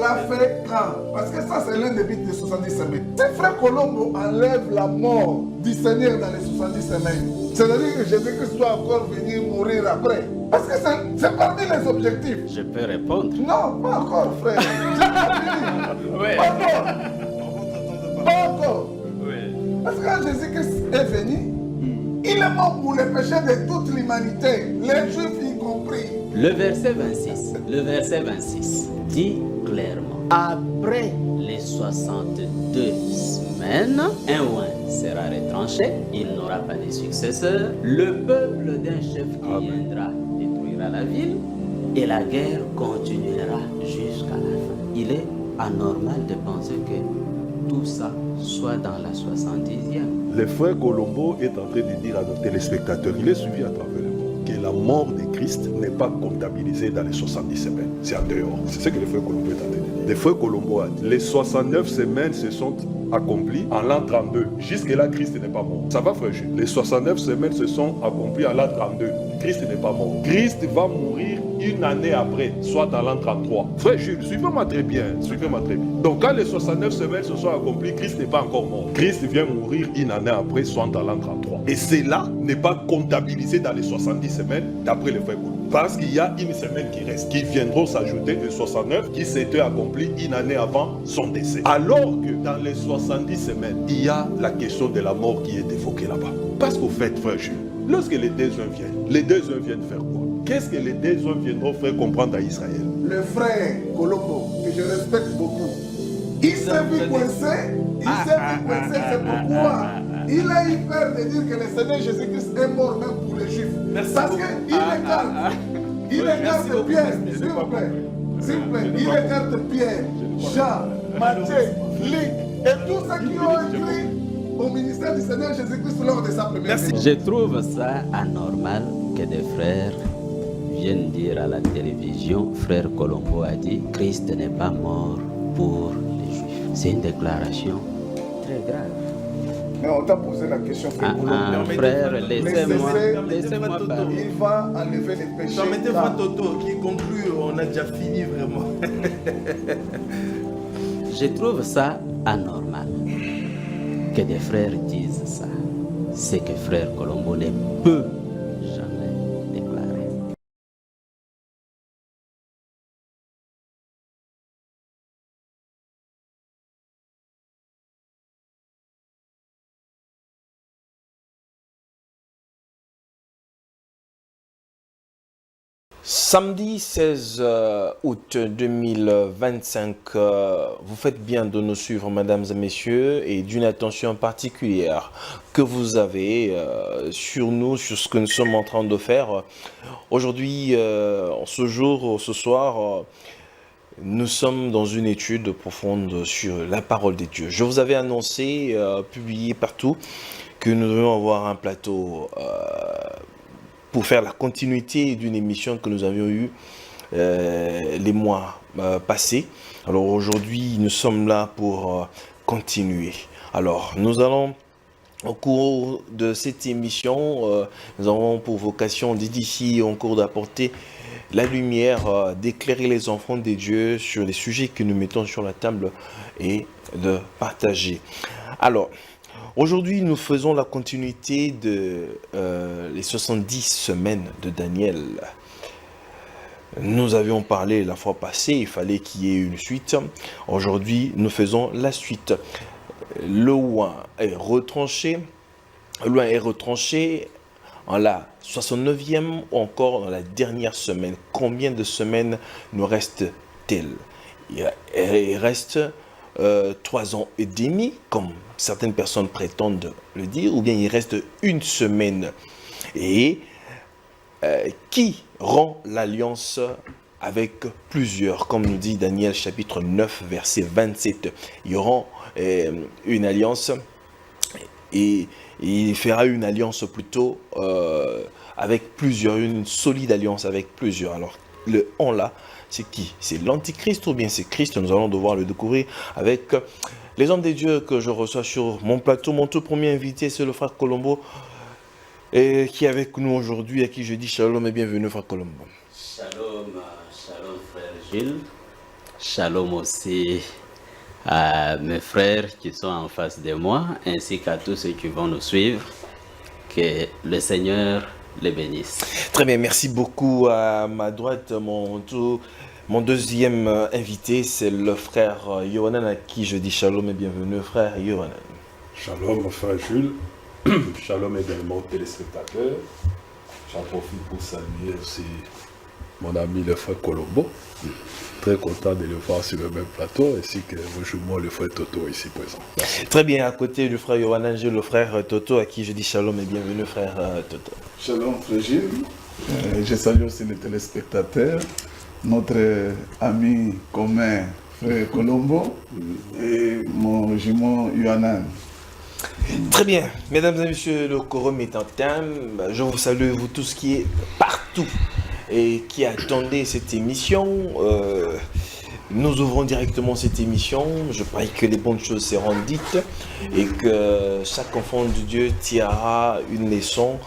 l'a fait quand? Parce que ça, c'est l'un des buts des 70 semaines. Si Frère Colombo enlève la mort du Seigneur dans les 70 semaines, c'est-à-dire que Jésus-Christ doit encore venir mourir après. Parce que c'est parmi les objectifs. Je peux répondre? Non, pas encore, frère. Oui. Pas encore. Pas encore. Oui. Parce que quand Jésus-Christ est venu, il est mort pour les péchés de toute l'humanité, les Juifs y compris. Le verset 26 dit clairement, après les 62 semaines, un oin sera retranché, il n'aura pas de successeur, le peuple d'un chef qui viendra détruira la ville et la guerre continuera jusqu'à la fin. Il est anormal de penser que tout ça soit dans la 70e. Le frère Colombo est en train de dire à nos téléspectateurs, il est suivi à travers le monde, que la mort de Christ n'est pas comptabilisée dans les 70 semaines. C'est en dehors. C'est ce que le frère Colombo est en train de dire. Le frère Colombo a dit, les 69 semaines se sont accomplies en l'an 32. Jusque-là, Christ n'est pas mort. Ça va, frère Jules? Les 69 semaines se sont accomplies en l'an 32. Christ n'est pas mort. Christ va mourir une année après, soit dans l'an 33. Frère Jules, suivez-moi très bien. Suivez-moi très bien. Donc, quand les 69 semaines se sont accomplies, Christ n'est pas encore mort. Christ vient mourir une année après, soit dans l'an 33. Et cela n'est pas comptabilisé dans les 70 semaines, d'après le frère Colombo. Parce qu'il y a une semaine qui reste, qui viendront s'ajouter les 69 qui s'étaient accomplies une année avant son décès. Alors que dans les 70 semaines, il y a la question de la mort qui est évoquée là-bas. Parce qu'au fait, frère Jules, lorsque les deux uns viennent faire quoi? Qu'est-ce que les deux uns viendront faire comprendre à Israël? Le frère Colombo, que je respecte beaucoup, il s'est vu coincé, c'est pourquoi il a eu peur de dire que le Seigneur Jésus-Christ est mort même pour les Juifs. Parce qu'il écarte Pierre, s'il vous plaît. S'il vous plaît, il écarte Pierre, Jean, Matthieu, Luc et tous ceux qui ont écrit au ministère du Seigneur Jésus-Christ lors de sa première venue. Je trouve ça anormal que des frères viennent dire à la télévision, frère Colombo a dit, Christ n'est pas mort pour les Juifs. C'est une déclaration très grave. Mais on t'a posé la question, frère Colombo. Frère, laissez-moi parler. Il va enlever les péchés. Permettez-moi, Toto, qui conclut, on a déjà fini vraiment. Je trouve ça anormal que des frères disent ça. C'est que frère Colombo ne peut jamais déclarer. Samedi 16 août 2025, vous faites bien de nous suivre, mesdames et messieurs, et d'une attention particulière que vous avez sur nous, sur ce que nous sommes en train de faire. Aujourd'hui, ce soir, nous sommes dans une étude profonde sur la parole de Dieu. Je vous avais annoncé, publié partout, que nous devions avoir un plateau pour faire la continuité d'une émission que nous avions eue les mois passés. Alors aujourd'hui, nous sommes là pour continuer. Alors, nous allons, au cours de cette émission, nous avons pour vocation d'édifier, en cours d'apporter la lumière, d'éclairer les enfants de Dieu sur les sujets que nous mettons sur la table et de partager. Alors, aujourd'hui, nous faisons la continuité de les 70 semaines de Daniel. Nous avions parlé la fois passée, il fallait qu'il y ait une suite. Aujourd'hui, nous faisons la suite. Le oin est retranché. Le oin est retranché en la 69e ou encore dans la dernière semaine. Combien de semaines nous reste-t-il? Il reste 3 ans et demi, comme certaines personnes prétendent le dire, ou bien il reste une semaine. Et qui rend l'alliance avec plusieurs, comme nous dit Daniel chapitre 9, verset 27. Il rend une alliance et il fera une alliance plutôt avec plusieurs, une solide alliance avec plusieurs. Alors, le « on » là, c'est qui? C'est l'Antichrist ou bien c'est Christ? Nous allons devoir le découvrir avec les hommes des dieux que je reçois sur mon plateau. Mon tout premier invité, c'est le frère Colombo, et qui est avec nous aujourd'hui, à qui je dis shalom et bienvenue, frère Colombo. Shalom, shalom frère Gilles. Shalom aussi à mes frères qui sont en face de moi, ainsi qu'à tous ceux qui vont nous suivre. Que le Seigneur les bénisse. Très bien, merci beaucoup. À ma droite, mon deuxième invité, c'est le frère Yohanan, à qui je dis shalom et bienvenue, frère Yohanan. Shalom, frère Jules. Shalom également aux téléspectateurs. J'en profite pour saluer aussi mon ami le frère Colombo. Très content de le voir sur le même plateau, ainsi que moi le frère Toto ici présent. Merci. Très bien, à côté du frère Yohanan, j'ai le frère Toto, à qui je dis shalom et bienvenue, frère Toto. Shalom, frère Gilles. Je salue aussi les téléspectateurs, notre ami commun, frère Colombo, et mon jumeau Yohanan. Très bien, mesdames et messieurs, le quorum est en terme. Je vous salue, vous tous qui êtes partout et qui attendez cette émission. Nous ouvrons directement cette émission. Je prie que les bonnes choses seront dites et que chaque enfant de Dieu tirera une leçon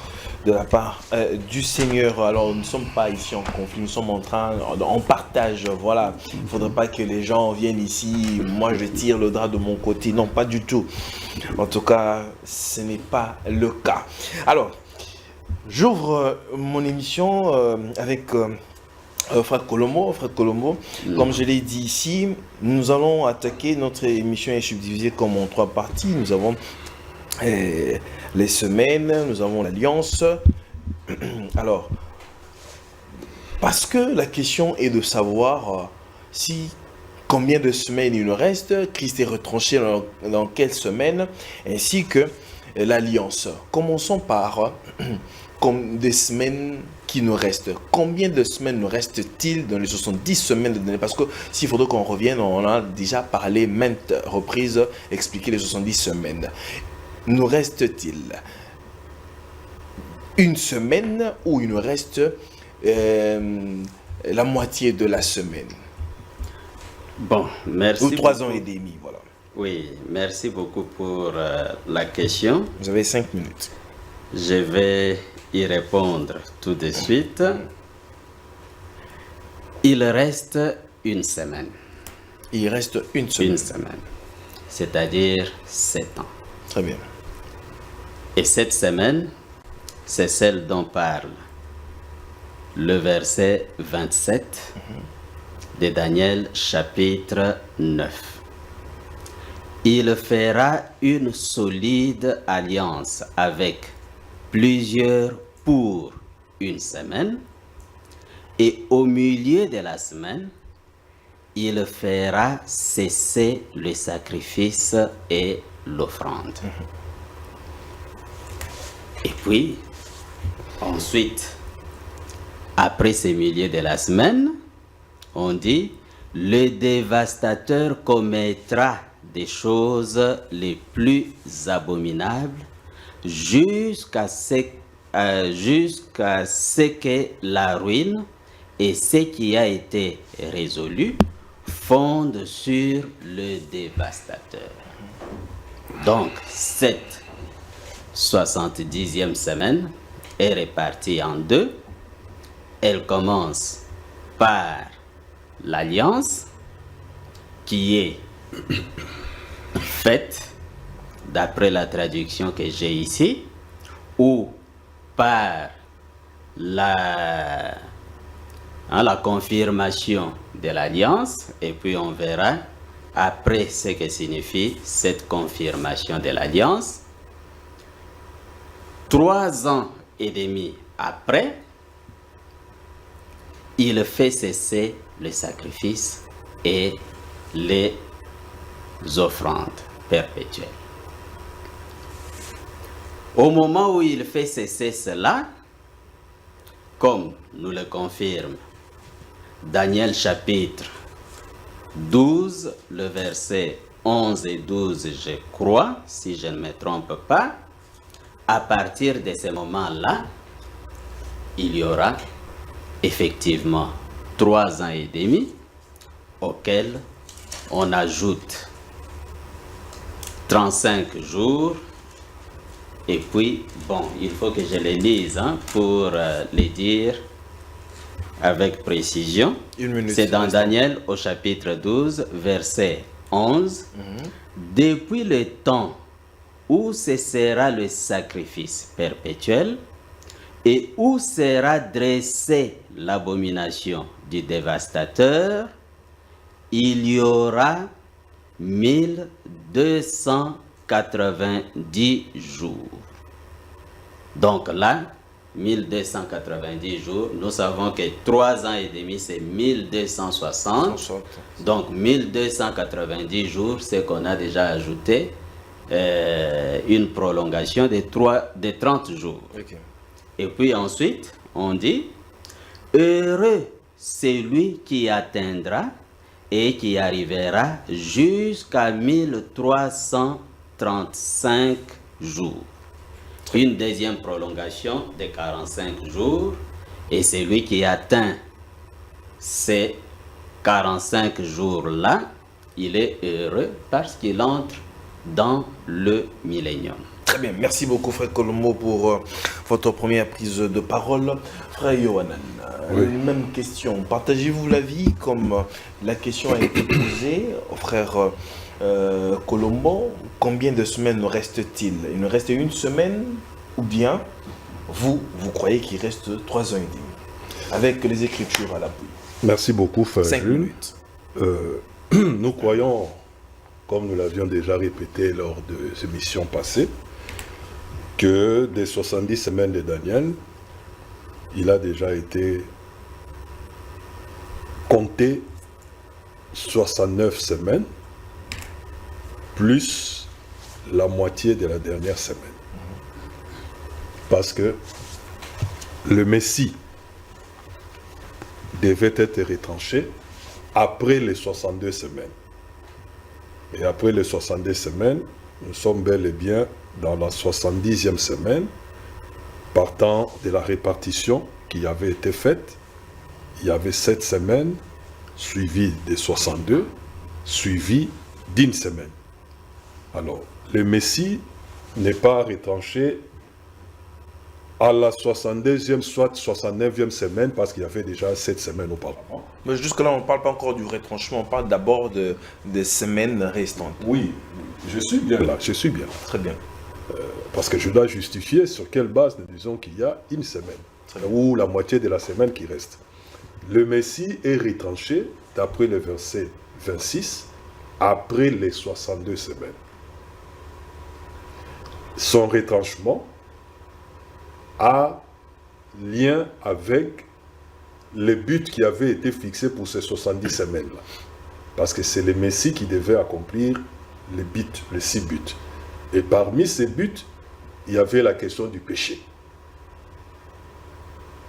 de la part du Seigneur. Alors, nous ne sommes pas ici en conflit, nous sommes en partage, voilà. Il ne faudrait pas que les gens viennent ici, moi je tire le drap de mon côté. Non, pas du tout. En tout cas, ce n'est pas le cas. Alors, j'ouvre mon émission avec frère Colombo. Frère Colombo, comme je l'ai dit ici, nous allons attaquer, notre émission est subdivisée comme en 3 parties. Nous avons les semaines, nous avons l'alliance. Alors, parce que la question est de savoir si combien de semaines il nous reste, Christ est retranché dans quelle semaine, ainsi que l'alliance. Commençons par comme des semaines qui nous restent. Combien de semaines nous reste-t-il dans les 70 semaines de l'année? Parce que s'il faudrait qu'on revienne, on a déjà parlé maintes reprises, expliqué les 70 semaines. Nous reste-t-il une semaine ou il nous reste la moitié de la semaine? Bon, merci. Ou 3 ans et demi, voilà. Oui, merci beaucoup pour la question. Vous avez 5 minutes. Je vais y répondre tout de suite. Il reste une semaine. Il reste une semaine. Une semaine. C'est-à-dire 7 ans. Très bien. Et cette semaine, c'est celle dont parle le verset 27 de Daniel chapitre 9. Il fera une solide alliance avec plusieurs pour une semaine, et au milieu de la semaine, il fera cesser le sacrifice et l'offrande. Et puis, ensuite, après ce milieu de la semaine, on dit, le dévastateur commettra des choses les plus abominables jusqu'à ce que la ruine et ce qui a été résolu fondent sur le dévastateur. Donc, cette 70e semaine est répartie en 2. Elle commence par l'alliance qui est faite d'après la traduction que j'ai ici, ou par la confirmation de l'alliance, et puis on verra après ce que signifie cette confirmation de l'alliance. 3 ans et demi après, il fait cesser le sacrifice et les offrandes perpétuelles. Au moment où il fait cesser cela, comme nous le confirme Daniel chapitre 12, le verset 11 et 12, je crois, si je ne me trompe pas, à partir de ce moment-là, il y aura effectivement 3 ans et demi auxquels on ajoute 35 jours. Et puis, bon, il faut que je les lise pour les dire avec précision. Une minute. C'est dans Daniel au chapitre 12, verset 11. Depuis le temps où cessera le sacrifice perpétuel et où sera dressée l'abomination du dévastateur, il y aura 1290 jours. Donc là, 1290 jours, nous savons que 3 ans et demi, c'est 1260. Donc 1290 jours, c'est qu'on a déjà ajouté une prolongation de 30 jours. Ok. Et puis ensuite, on dit, heureux celui qui atteindra et qui arrivera jusqu'à 1335 jours. Une deuxième prolongation de 45 jours. Et celui qui atteint ces 45 jours-là, il est heureux parce qu'il entre dans le millénium. Très bien, merci beaucoup Frère Colombo pour votre première prise de parole. Frère Yohanan, même question. Partagez-vous l'avis comme la question a été posée au frère Colombo? Combien de semaines nous reste-t-il? Il nous reste une semaine ou bien vous croyez qu'il reste 3 ans et demi avec les Écritures à l'appui? Merci beaucoup, Frère 5 Jules. minutes. Nous croyons, comme nous l'avions déjà répété lors de ces missions passées, que des 70 semaines de Daniel, il a déjà été compté 69 semaines, plus la moitié de la dernière semaine. Parce que le Messie devait être retranché après les 62 semaines. Et après les 62 semaines, nous sommes bel et bien dans la 70e semaine, partant de la répartition qui avait été faite. Il y avait 7 semaines, suivies de 62, suivies d'une semaine. Alors, le Messie n'est pas retranché à la 62e, soit 69e semaine, parce qu'il y avait déjà 7 semaines auparavant. Mais jusque-là, on ne parle pas encore du retranchement, on parle d'abord des semaines restantes. Oui, je suis bien là, je suis bien là. Très bien. Parce que je dois justifier sur quelle base nous disons qu'il y a une semaine, ou la moitié de la semaine qui reste. Le Messie est retranché, d'après le verset 26, après les 62 semaines. Son retranchement a lien avec le but qui avait été fixé pour ces 70 semaines-là. Parce que c'est le Messie qui devait accomplir les buts, les 6 buts. Et parmi ces buts, il y avait la question du péché.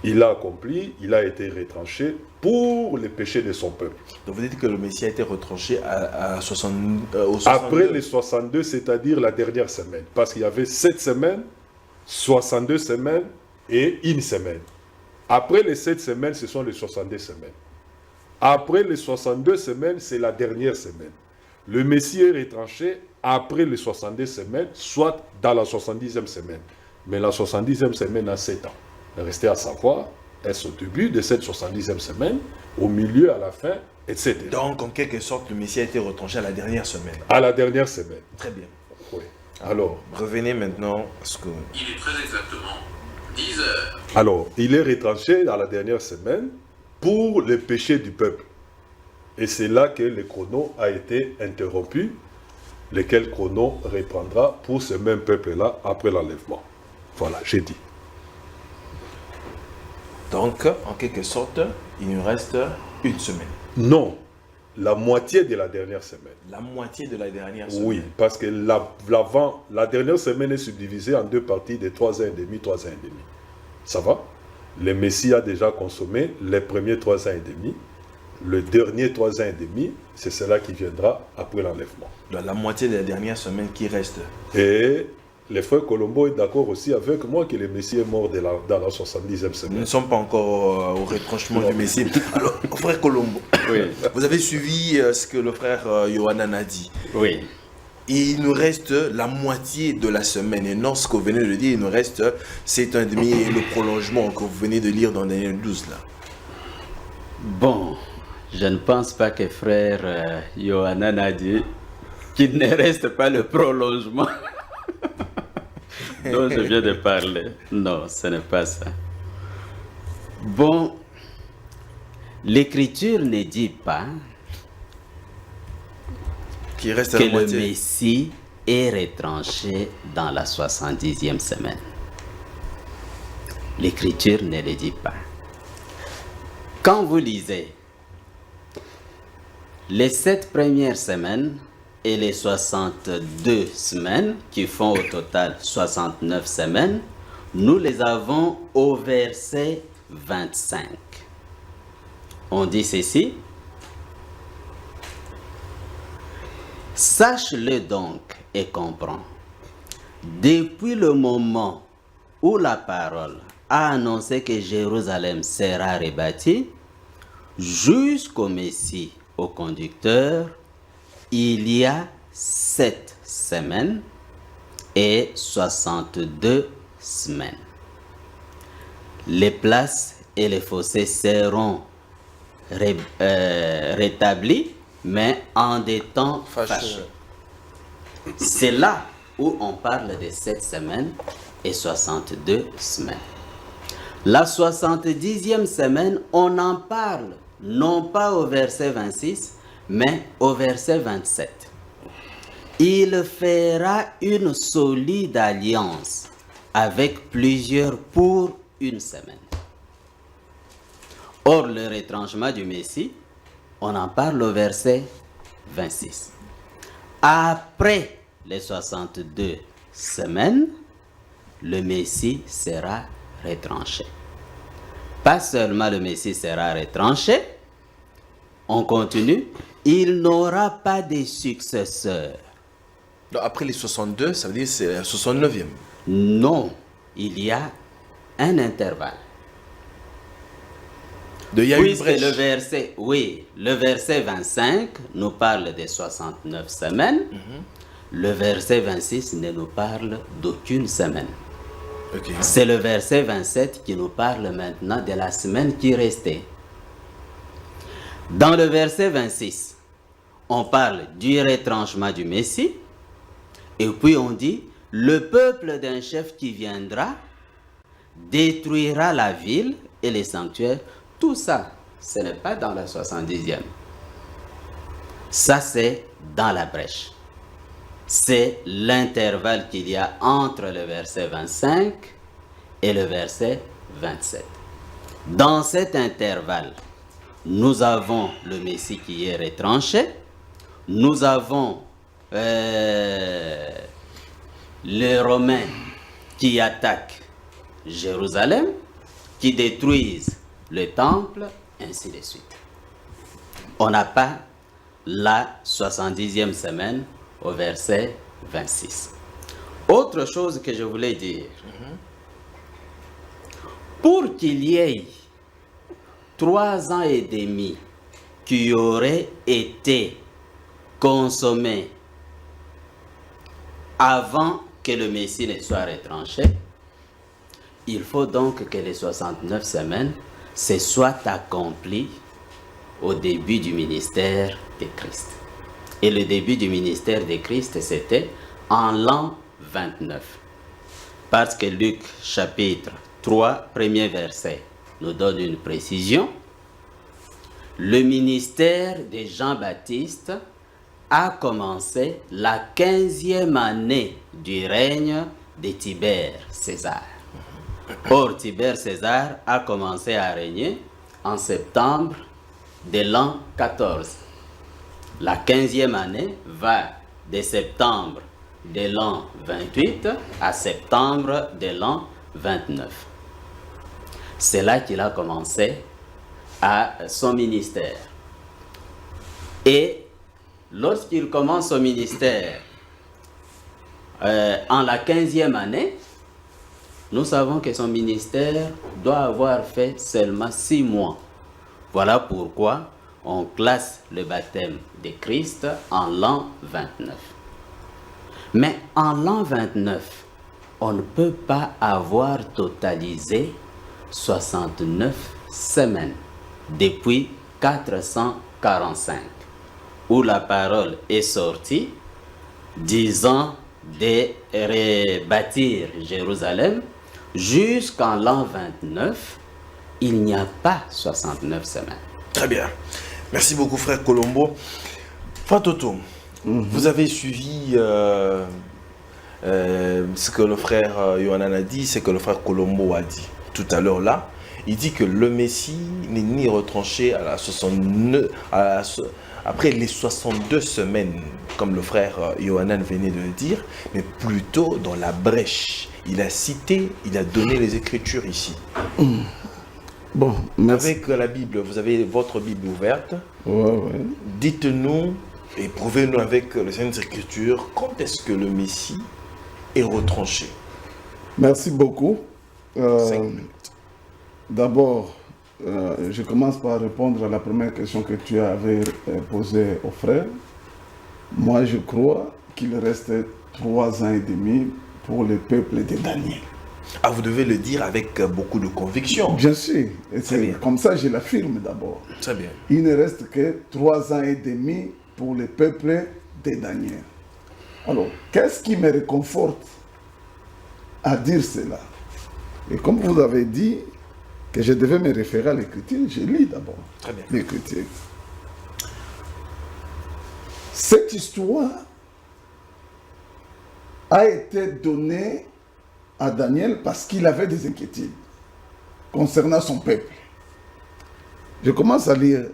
Il a accompli, il a été retranché pour le péché de son peuple. Donc vous dites que le Messie a été retranché au 62. Après les 62, c'est-à-dire la dernière semaine. Parce qu'il y avait 7 semaines, 62 semaines et une semaine. Après les 7 semaines, ce sont les 62 semaines. Après les 62 semaines, c'est la dernière semaine. Le Messie est retranché après les 62 semaines, soit dans la 70e semaine. Mais la 70e semaine a 7 ans. Restez à savoir, est-ce au début de cette 70e semaine, au milieu, à la fin, etc. Donc, en quelque sorte, le Messie a été retranché à la dernière semaine. À la dernière semaine. Très bien. Oui. Alors, revenez maintenant à ce que... Il est très exactement 10 heures. Alors, il est retranché à la dernière semaine pour le péché du peuple. Et c'est là que le chrono a été interrompu, lequel chrono reprendra pour ce même peuple-là après l'enlèvement. Voilà, j'ai dit. Donc, en quelque sorte, il nous reste une semaine. Non, la moitié de la dernière semaine. La moitié de la dernière semaine. Oui, parce que la dernière semaine est subdivisée en 2 parties de 3 ans et demi, 3 ans et demi. Ça va? Le Messie a déjà consommé les premiers 3 ans et demi. Le dernier 3 ans et demi, c'est cela qui viendra après l'enlèvement. La moitié de la dernière semaine qui reste. Et le frère Colombo est d'accord aussi avec moi que le Messie est mort dans la 70e semaine. Nous ne sommes pas encore au retranchement du Messie. Alors, frère Colombo, Oui. vous avez suivi ce que le frère Yohanan a dit. Oui. Et il nous reste la moitié de la semaine. Et non, ce que vous venez de dire, il nous reste 7 ans et demi et le prolongement que vous venez de lire dans Daniel 12. Là. Bon, je ne pense pas que frère Yohanan a dit qu'il ne reste pas le prolongement dont je viens de parler. Non, ce n'est pas ça. Bon, l'Écriture ne dit pas Qui reste à que la le moitié. Messie est retranché dans la 70e semaine. L'Écriture ne le dit pas. Quand vous lisez les 7 premières semaines et les 62 semaines, qui font au total 69 semaines, nous les avons au verset 25. On dit ceci: sache-le donc et comprends. Depuis le moment où la parole a annoncé que Jérusalem sera rebâtie, jusqu'au Messie au conducteur, il y a 7 semaines et 62 semaines. Les places et les fossés seront rétablis, mais en des temps fâcheux. C'est là où on parle de 7 semaines et 62 semaines. La 70e semaine, on en parle non pas au verset 26, mais au verset 27. Il fera une solide alliance avec plusieurs pour une semaine. Or, le retranchement du Messie, on en parle au verset 26. Après les 62 semaines, le Messie sera retranché. Pas seulement le Messie sera retranché, on continue, il n'aura pas de successeur. Donc, après les 62, ça veut dire que c'est la 69e. Non, il y a un intervalle. Il y a une Puisque brèche. le verset 25 nous parle des 69 semaines, le verset 26 ne nous parle d'aucune semaine. Ok. C'est le verset 27 qui nous parle maintenant de la semaine qui restait. Dans le verset 26, on parle du retranchement du Messie, et puis on dit, le peuple d'un chef qui viendra détruira la ville et les sanctuaires. Tout ça, ce n'est pas dans la 70e. Ça, c'est dans la brèche. C'est l'intervalle qu'il y a entre le verset 25 et le verset 27. Dans cet intervalle, nous avons le Messie qui est retranché, nous avons les Romains qui attaquent Jérusalem, qui détruisent le temple, ainsi de suite. On n'a pas la 70e semaine au verset 26. Autre chose que je voulais dire, pour qu'il y ait 3 ans et demi qui auraient été consommés avant que le Messie ne soit retranché, il faut donc que les 69 semaines se soient accomplies au début du ministère de Christ. Et le début du ministère de Christ, c'était en l'an 29. Parce que Luc chapitre 3, premier verset, nous donne une précision. Le ministère de Jean-Baptiste a commencé la 15e année du règne de Tibère César. Or, Tibère César a commencé à régner en septembre de l'an 14. La 15e année va de septembre de l'an 28 à septembre de l'an 29. C'est là qu'il a commencé à son ministère. Et lorsqu'il commence son ministère en la 15e année, nous savons que son ministère doit avoir fait seulement 6 mois. Voilà pourquoi on classe le baptême de Christ en l'an 29. Mais en l'an 29, on ne peut pas avoir totalisé 69 semaines. depuis 445, où la parole est sortie, disant de rebâtir Jérusalem jusqu'en l'an 29, il n'y a pas 69 semaines. Très bien. Merci beaucoup, frère Colombo. Fatoto, vous avez suivi ce que le frère Yohanan a dit, ce que le frère Colombo a dit tout à l'heure là. Il dit que le Messie n'est ni retranché à la 69, après les 62 semaines, comme le frère Yohanan venait de le dire, mais plutôt dans la brèche. Il a cité, il a donné les Écritures ici. Bon, merci. Avec la Bible, vous avez votre Bible ouverte. Ouais. Dites-nous et prouvez-nous avec les Saintes Écritures quand est-ce que le Messie est retranché. Merci beaucoup. 5 minutes. D'abord, je commence par répondre à la première question que tu avais posée au frère. Moi, je crois qu'il reste 3 ans et demi pour le peuple de Daniel. Ah, vous devez le dire avec beaucoup de conviction. Bien sûr. Et Très bien. c'est comme ça que je l'affirme d'abord. Très bien. Il ne reste que 3 ans et demi pour le peuple de Daniel. Alors, qu'est-ce qui me réconforte à dire cela? Et comme vous avez dit que je devais me référer à l'écriture, je lis d'abord Très bien. l'écriture. Cette histoire a été donnée à Daniel parce qu'il avait des inquiétudes concernant son peuple. Je commence à lire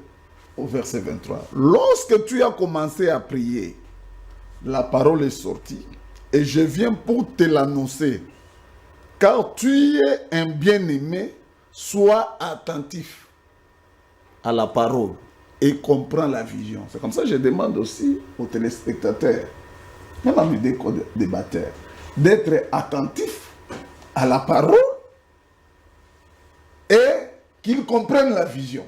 au verset 23. Lorsque tu as commencé à prier, la parole est sortie et je viens pour te l'annoncer. Car tu es un bien-aimé, sois attentif à la parole et comprends la vision. C'est comme ça que je demande aussi aux téléspectateurs, même à mes débatteurs, d'être attentifs à la parole et qu'ils comprennent la vision.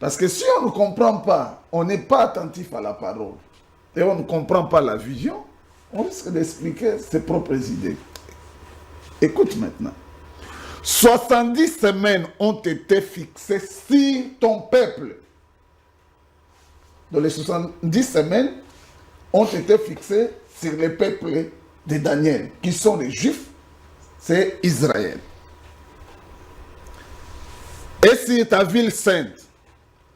Parce que si on ne comprend pas, on n'est pas attentif à la parole et on ne comprend pas la vision, on risque d'expliquer ses propres idées. Écoute maintenant. 70 semaines ont été fixées sur ton peuple. Donc les 70 semaines ont été fixées sur le peuple de Daniel, qui sont les Juifs, c'est Israël. Et sur ta ville sainte,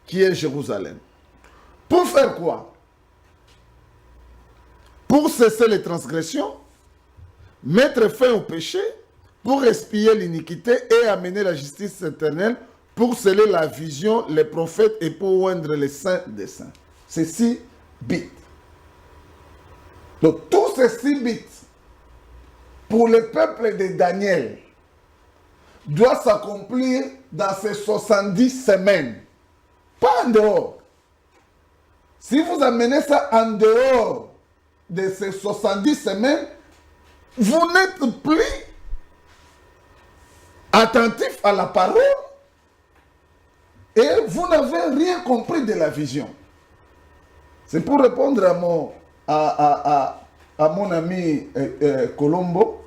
qui est Jérusalem. Pour faire quoi? Pour cesser les transgressions, mettre fin au péché, pour expier l'iniquité et amener la justice éternelle, pour sceller la vision, les prophètes et pour oindre les saints des saints. C'est 6 bits. Donc tous ces 6 bits, pour le peuple de Daniel, doivent s'accomplir dans ces 70 semaines. Pas en dehors. Si vous amenez ça en dehors de ces 70 semaines, vous n'êtes plus attentif à la parole et vous n'avez rien compris de la vision. C'est pour répondre à mon ami Colombo.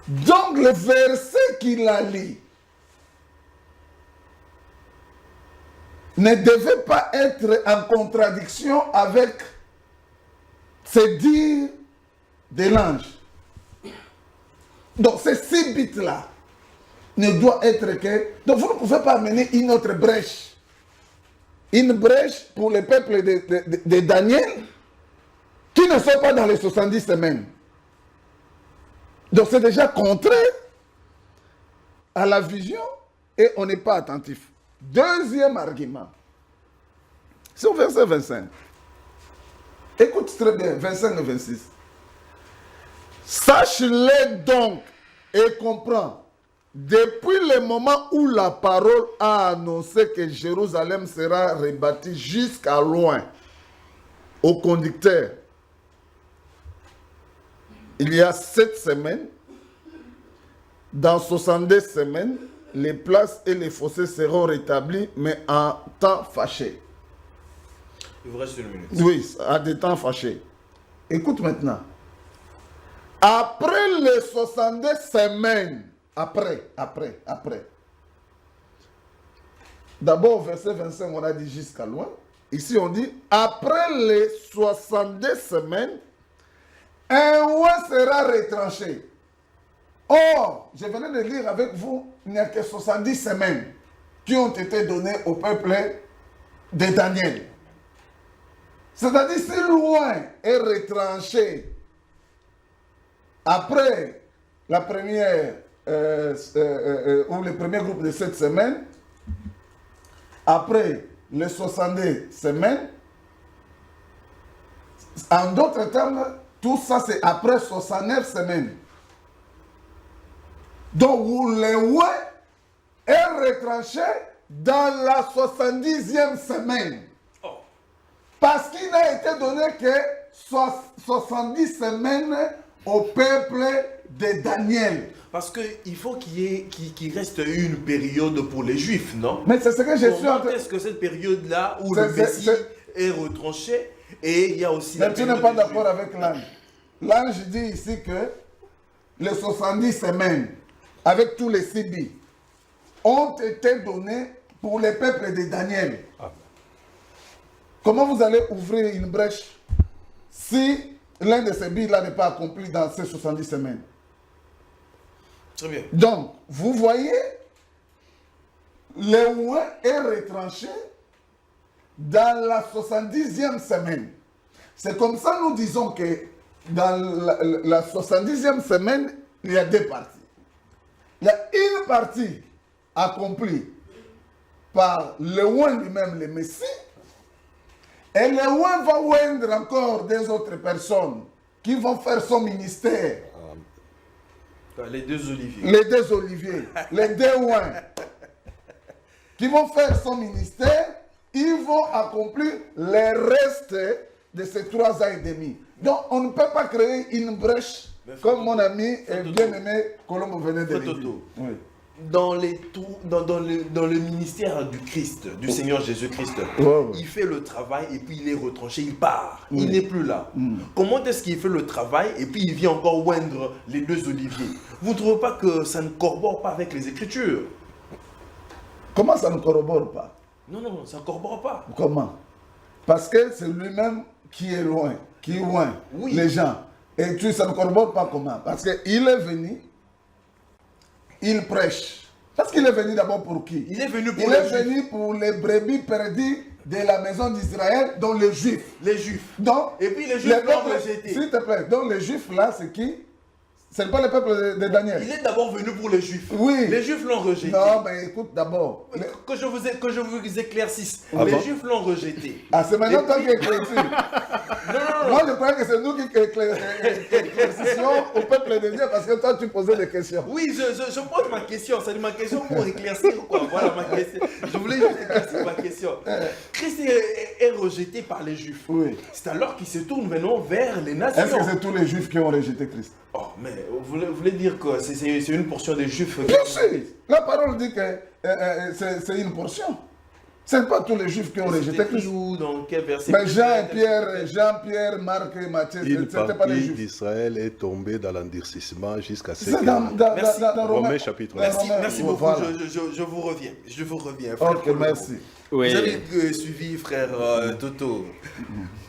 Donc le verset qu'il a lu ne devait pas être en contradiction avec ces dires de l'ange. Donc ces 6 bits-là ne doivent être que... Donc vous ne pouvez pas amener une autre brèche. Une brèche pour le peuple de Daniel qui ne sont pas dans les 70 semaines. Donc c'est déjà contraire à la vision et on n'est pas attentif. Deuxième argument, c'est au verset 25. Écoute très bien, 25 et 26. Sache-le donc et comprends. Depuis le moment où la parole a annoncé que Jérusalem sera rebâtie jusqu'à loin, au conducteur, il y a 7 semaines, dans 62 semaines, les places et les fossés seront rétablis, mais en temps fâché. Il vous reste 1 minute. Oui, à des temps fâchés. Écoute maintenant. Après les 62 semaines, après, D'abord, verset 25, on a dit jusqu'à loin. Ici, on dit, après les 62 semaines, un oint sera retranché. Or, je venais de lire avec vous, il n'y a que 70 semaines qui ont été données au peuple de Daniel. C'est-à-dire, si l'oint est retranché après la première, ou le premier groupe de 7 semaines, après les 62 semaines, en d'autres termes, tout ça c'est après 69 semaines. Donc, où le oint est retranché dans la 70e semaine. Parce qu'il n'a été donné que 70 semaines au peuple de Daniel. Parce qu'il faut qu'il reste une période pour les Juifs, non? Mais c'est ce que je suis en train... Est-ce que cette période-là où le Messie est retranché et il y a aussi... Mais tu n'es pas d'accord avec l'ange. L'ange dit ici que les 70 semaines, avec tous les sibis, ont été donnés pour le peuple de Daniel. Comment vous allez ouvrir une brèche si l'un de ces billes-là n'est pas accompli dans ces 70 semaines? Très bien. Donc, vous voyez, le oint est retranché dans la 70e semaine. C'est comme ça nous disons que dans la 70e semaine, il y a deux parties. Il y a une partie accomplie par le oint lui-même, le Messie, et le oint va oindre encore des autres personnes qui vont faire son ministère. Les deux oliviers. Les deux oliviers, les deux oints, qui vont faire son ministère, ils vont accomplir le reste de ces 3 ans et demi. Donc, on ne peut pas créer une brèche comme mon ami et bien-aimé Colombo venait de le dire. Oui. Dans le ministère du Christ, du Seigneur Jésus-Christ, il fait le travail et puis il est retranché, il part, il n'est plus là. Comment est-ce qu'il fait le travail et puis il vient encore oindre les deux oliviers? Vous ne trouvez pas que ça ne corrobore pas avec les Écritures? Comment ça ne corrobore pas? Non, ça ne corrobore pas. Comment? Parce que c'est lui-même qui est loin, qui oint les gens. Et tu, ça ne corrobore pas comment? Parce qu'il est venu, il prêche. Parce qu'il est venu d'abord pour qui? Il est venu pour pour les brebis perdues de la maison d'Israël, dont les Juifs. Les Juifs. Donc, et puis les Juifs l'ont rejeté. S'il te plaît, donc les Juifs là, c'est qui? Ce n'est pas le peuple de Daniel. Il est d'abord venu pour les Juifs. Oui. Les Juifs l'ont rejeté. Non, mais écoute d'abord. Que je vous éclaircisse. Ah les bon? Juifs l'ont rejeté. Ah, c'est maintenant toi qui éclaircis. Non. Moi, je croyais que c'est nous qui éclaircissions au peuple de Dieu parce que toi, tu posais des questions. Oui, je pose ma question. C'est ma question pour éclaircir quoi. Voilà ma question. Je voulais juste éclaircir ma question. Christ est rejeté par les Juifs. Oui. C'est alors qu'il se tourne maintenant vers les nations. Est-ce que c'est tous les Juifs qui ont rejeté Christ? Oh, mais vous voulez dire que c'est une portion des Juifs Bien sûr. La parole dit que c'est une portion. Ce n'est pas tous les Juifs qui ont rejeté Christ. Où, dans quel verset? Mais Jean-Pierre, Marc et Matthieu, ce Une n'était pas les partie Juifs. d'Israël est tombée dans l'endurcissement jusqu'à ce C'est dans Romains chapitre 9. Merci beaucoup. Voilà. Je vous reviens. Ok, Frère merci. Oui. Vous avez suivi frère Toto.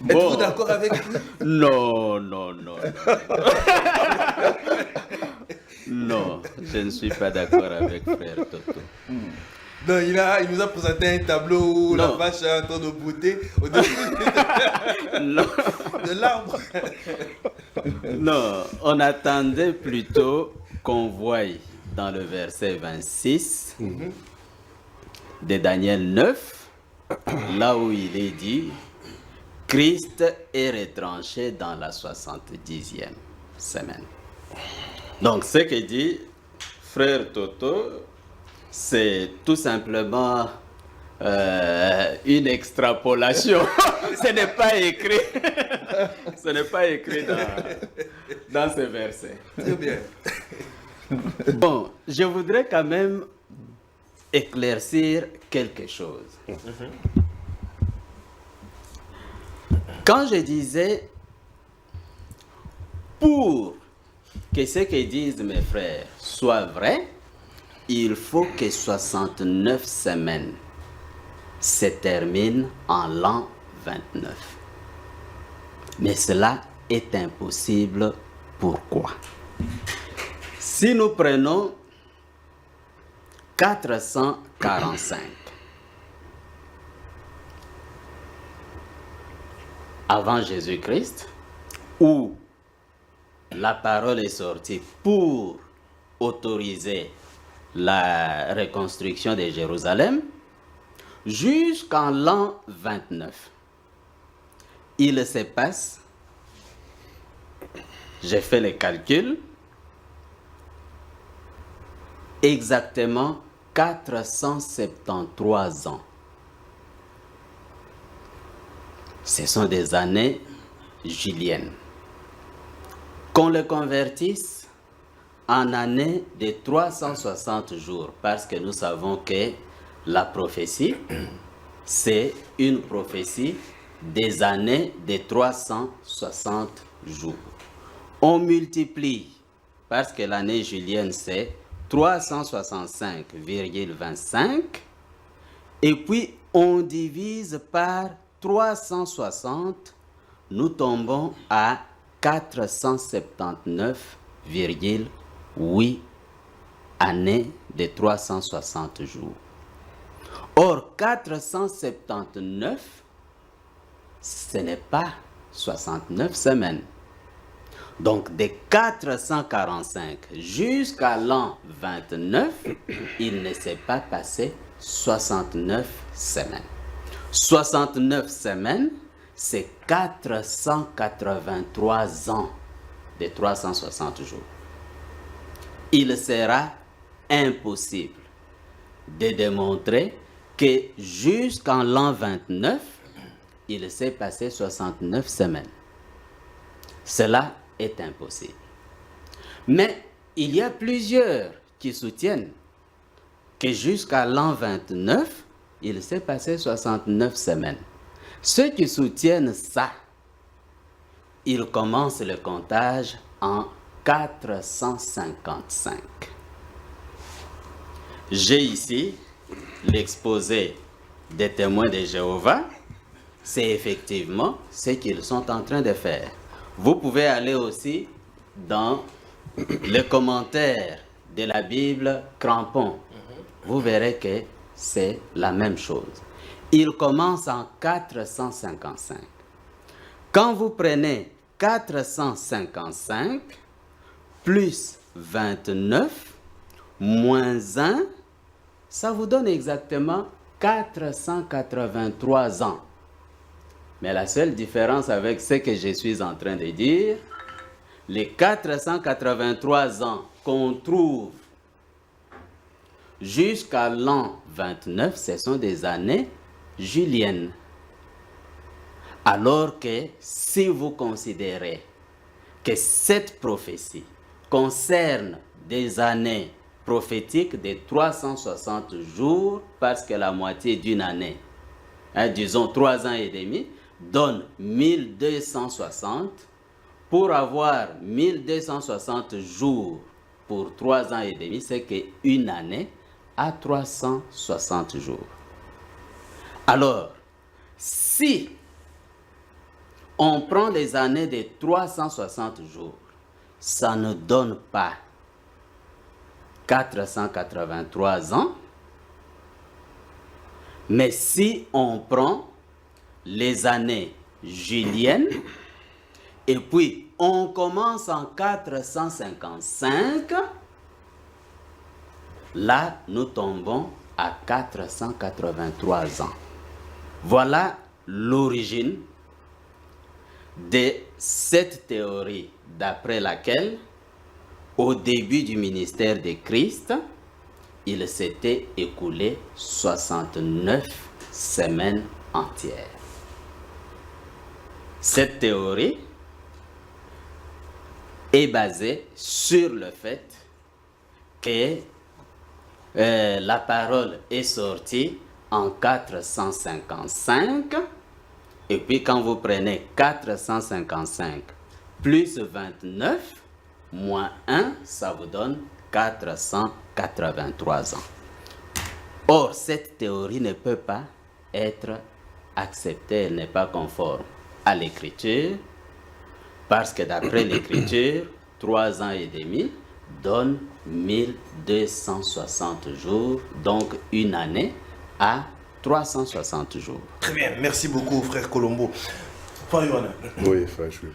Bon. Êtes-vous d'accord avec lui? Non. Non, je ne suis pas d'accord avec frère Toto. Non, il nous a présenté un tableau où la Non. vache est en train de brouter au-dessus Non. de l'arbre. Non, on attendait plutôt qu'on voie dans le verset 26 de Daniel 9, là où il est dit, Christ est retranché dans la 70e semaine. Donc, ce que dit frère Toto, c'est tout simplement une extrapolation. Ce n'est pas écrit. Ce n'est pas écrit dans ce verset. Très bien. Bon, je voudrais quand même éclaircir quelque chose. Quand je disais pour que ce que disent mes frères soit vrai, il faut que 69 semaines se termine en l'an 29. Mais cela est impossible. Pourquoi? Si nous prenons 445 avant Jésus-Christ, où la parole est sortie pour autoriser la reconstruction de Jérusalem, jusqu'en l'an 29, il se passe, j'ai fait les calculs, exactement 473 ans. Ce sont des années juliennes. Qu'on le convertisse en années de 360 jours, parce que nous savons que la prophétie, c'est une prophétie des années de 360 jours. On multiplie, parce que l'année julienne, c'est 365,25, et puis on divise par 360, nous tombons à 479,8 années de 360 jours. Or, 479, ce n'est pas 69 semaines. Donc, de 445 jusqu'à l'an 29, il ne s'est pas passé 69 semaines. 69 semaines, c'est 483 ans de 360 jours. Il sera impossible de démontrer que jusqu'en l'an 29, il s'est passé 69 semaines. Cela est impossible. Mais il y a plusieurs qui soutiennent que jusqu'à l'an 29, il s'est passé 69 semaines. Ceux qui soutiennent ça, ils commencent le comptage en 455. J'ai ici l'exposé des témoins de Jéhovah. C'est effectivement ce qu'ils sont en train de faire. Vous pouvez aller aussi dans le commentaire de la Bible Crampon. Vous verrez que c'est la même chose. Il commence en 455. Quand vous prenez 455 plus 29 moins 1, ça vous donne exactement 483 ans. Mais la seule différence avec ce que je suis en train de dire, les 483 ans qu'on trouve jusqu'à l'an 29, ce sont des années juliennes. Alors que si vous considérez que cette prophétie concerne des années prophétiques de 360 jours, parce que la moitié d'une année, disons 3 ans et demi, donne 1260. Pour avoir 1260 jours pour 3 ans et demi, c'est qu'une année a 360 jours. Alors, si on prend les années de 360 jours, ça ne donne pas 483 ans. Mais si on prend les années juliennes, et puis on commence en 455, là nous tombons à 483 ans. Voilà l'origine de cette théorie d'après laquelle, au début du ministère de Christ, il s'était écoulé 69 semaines entières. Cette théorie est basée sur le fait que la parole est sortie en 455, et puis quand vous prenez 455 plus 29 moins 1, ça vous donne 483 ans. Or, cette théorie ne peut pas être acceptée, elle n'est pas conforme à l'écriture, parce que d'après l'écriture, 3 ans et demi donne 1260 jours, donc une année à 360 jours. Très bien, merci beaucoup, frère Colombo. Frère Yohann, Oui, frère Jules.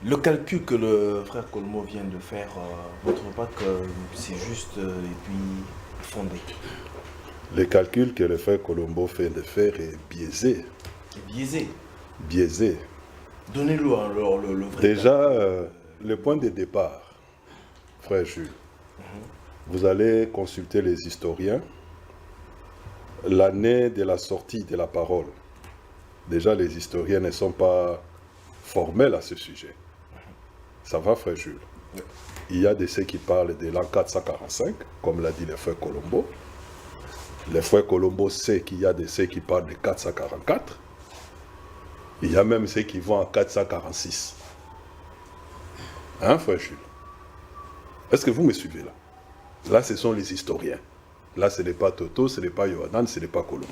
le calcul que le frère Colombo vient de faire, vous ne trouvez pas que c'est juste et puis fondé? Le calcul que le frère Colombo fait de faire est biaisé. C'est biaisé. Biaisé. Donnez-nous alors le vrai Déjà, le point de départ, frère Jules, vous allez consulter les historiens. L'année de la sortie de la parole, déjà les historiens ne sont pas formels à ce sujet. Ça va, frère Jules? Il y a de ceux qui parlent de l'an 445, comme l'a dit le frère Colombo. Le frère Colombo sait qu'il y a de ceux qui parlent de 444. Il y a même ceux qui vont en 446. Hein, frère Jules? Est-ce que vous me suivez là? Là, ce sont les historiens. Là, ce n'est pas Toto, ce n'est pas Yohann, ce n'est pas Colombo.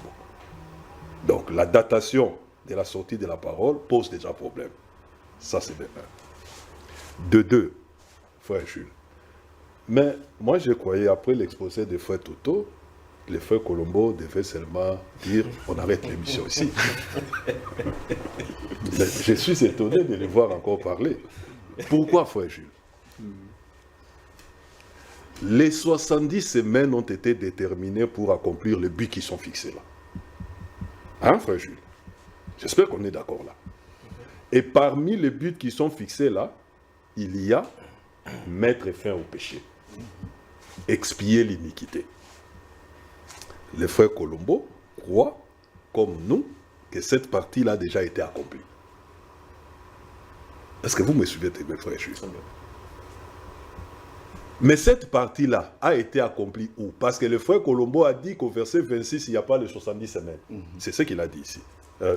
Donc, la datation de la sortie de la parole pose déjà problème. Ça, c'est de 1. De 2, frère Jules. Mais moi, je croyais, après l'exposé de frère Toto, le frère Colombo devait seulement dire on arrête l'émission ici. Mais je suis étonné de les voir encore parler. Pourquoi, frère Jules? Les 70 semaines ont été déterminées pour accomplir les buts qui sont fixés là. Hein, frère Jules? J'espère qu'on est d'accord là. Et parmi les buts qui sont fixés là, il y a mettre fin au péché, expier l'iniquité. Le frère Colombo croit, comme nous, que cette partie-là a déjà été accomplie. Est-ce que vous me suivez, mes frères Jules? Mais cette partie-là a été accomplie où? Parce que le frère Colombo a dit qu'au verset 26, il n'y a pas les 70 semaines. C'est ce qu'il a dit ici.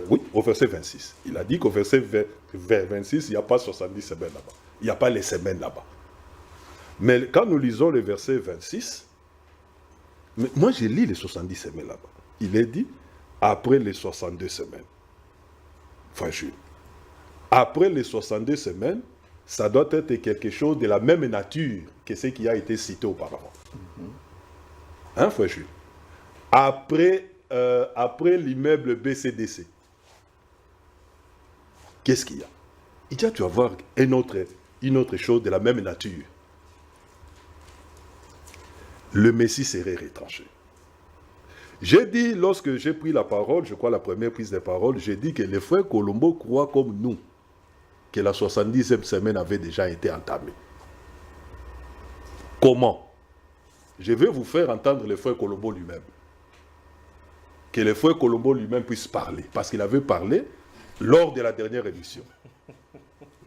Oui, au verset 26. Il a dit qu'au verset 26, il n'y a pas 70 semaines là-bas. Il n'y a pas les semaines là-bas. Mais quand nous lisons le verset 26, mais moi je lis les 70 semaines là-bas. Il est dit, après les 62 semaines. Frère Jules. Après les 62 semaines, ça doit être quelque chose de la même nature que ce qui a été cité auparavant. Hein, frère Jules? Après l'immeuble BCDC, qu'est-ce qu'il y a? Il y a, tu vas voir, une autre chose de la même nature. Le Messie serait retranché. J'ai dit, lorsque j'ai pris la parole, je crois la première prise de parole, j'ai dit que les frères Colombo croient comme nous que la 70e semaine avait déjà été entamée. Comment? Je vais vous faire entendre le frère Colombo lui-même. Que le frère Colombo lui-même puisse parler. Parce qu'il avait parlé lors de la dernière émission.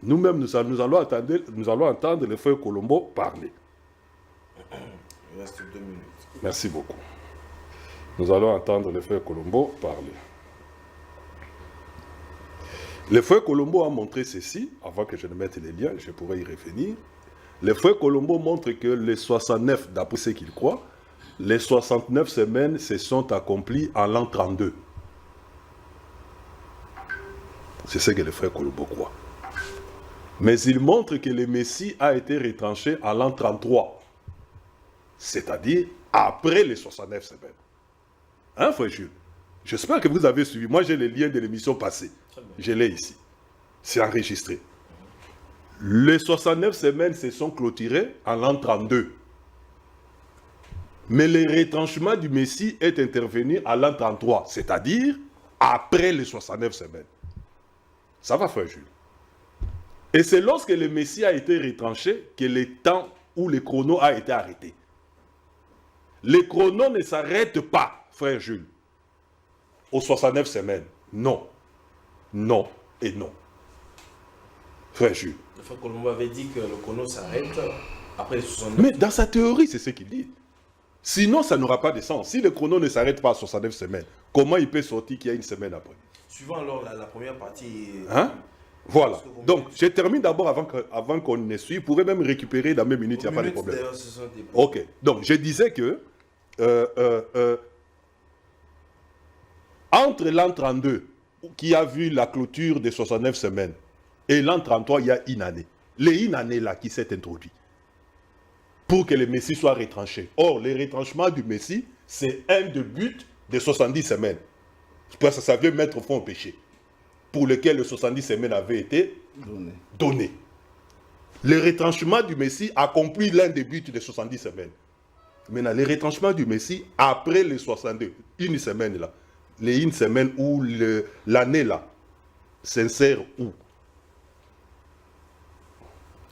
Nous-mêmes, nous allons entendre le frère Colombo parler. Il reste 2 minutes. Merci beaucoup. Nous allons entendre le frère Colombo parler. Le frère Colombo a montré ceci, avant que je ne mette les liens, je pourrais y revenir. Le frère Colombo montre que les 69, d'après ce qu'il croit, les 69 semaines se sont accomplies en l'an 32. C'est ce que le frère Colombo croit. Mais il montre que le Messie a été retranché en l'an 33. C'est-à-dire après les 69 semaines. Hein, frère Jules? J'espère que vous avez suivi. Moi, j'ai les liens de l'émission passée. Je l'ai ici. C'est enregistré. Les 69 semaines se sont clôturées en l'an 32. Mais le retranchement du Messie est intervenu à l'an 33, c'est-à-dire après les 69 semaines. Ça va, frère Jules? Et c'est lorsque le Messie a été retranché que le temps où le chrono a été arrêté. Le chrono ne s'arrête pas, frère Jules, aux 69 semaines. Non. Non et non. Frère Jules. Le frère Colombo avait dit que le chrono s'arrête après les 69. Mais dans sa théorie, c'est ce qu'il dit. Sinon, ça n'aura pas de sens. Si le chrono ne s'arrête pas à 69 semaines, comment il peut sortir qu'il y a une semaine après? Suivant alors la première partie. Hein? Voilà. Donc, je termine d'abord avant qu'on ne suive. Vous pourrez même récupérer dans mes minutes, il n'y a pas de problème. Ok. Donc, je disais que Entre l'an 32, qui a vu la clôture des 69 semaines, et l'an 33, il y a une année. Les une année là qui s'est introduite pour que le Messie soit retranché. Or, le retranchement du Messie, c'est un des buts des 70 semaines. Parce que ça veut mettre fin au péché, pour lequel les 70 semaines avaient été données. Le retranchement du Messie accomplit l'un des buts des 70 semaines. Maintenant, le retranchement du Messie, après les 62, une semaine là, les une semaine où l'année là, s'insère où?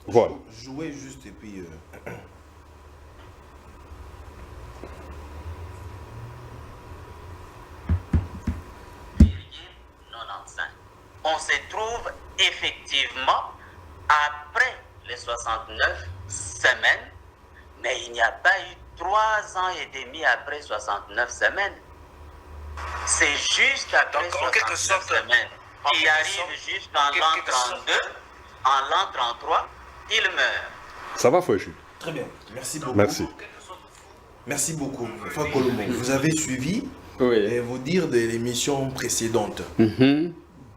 Voilà. Jouez juste et puis... 95. On se trouve effectivement après les 69 semaines, mais il n'y a pas eu 3 ans et demi après 69 semaines. C'est juste après Donc, en quelque 69 sorte, semaines qui arrive jusqu'en l'an 32, en l'an 33, il meurt. Ça va, frère Jules? Très bien, merci beaucoup. Merci. Merci beaucoup, Frère Colombo. Vous avez suivi vos dires de l'émission précédente.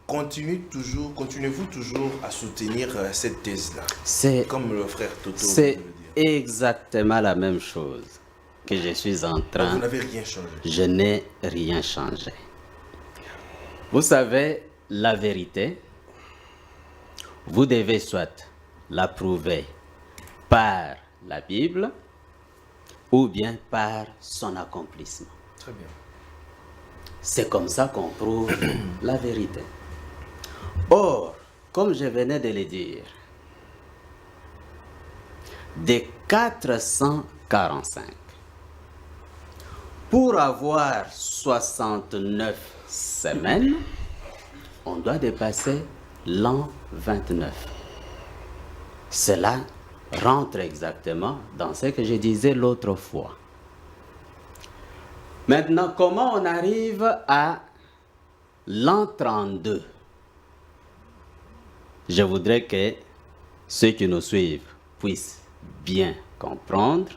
Continuez-vous toujours à soutenir cette thèse-là? C'est Comme le frère Toto. C'est vient de le dire. exactement la même chose que je suis en Donc, train. vous n'avez rien changé. Je n'ai rien changé. Vous savez, la vérité, vous devez soit la prouver par la Bible ou bien par son accomplissement. Très bien. C'est comme ça qu'on prouve la vérité. Or, comme je venais de le dire, des 445, pour avoir 69 semaines, on doit dépasser l'an 29. Cela rentre exactement dans ce que je disais l'autre fois. Maintenant, comment on arrive à l'an 32? Je voudrais que ceux qui nous suivent puissent bien comprendre.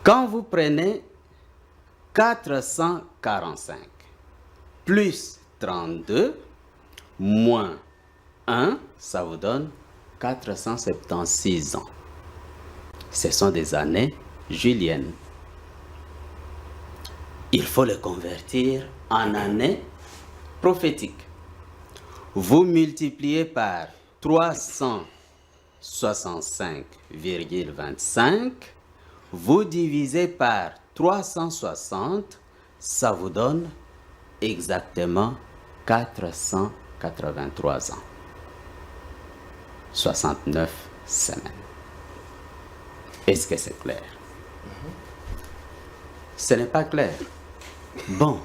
Quand vous prenez 445 plus 32 moins 1, ça vous donne 476 ans. Ce sont des années juliennes. Il faut les convertir en années prophétiques. Vous multipliez par 365,25, vous divisez par 360, ça vous donne exactement 483 ans. 69 semaines. Est-ce que c'est clair? Ce n'est pas clair. Bon,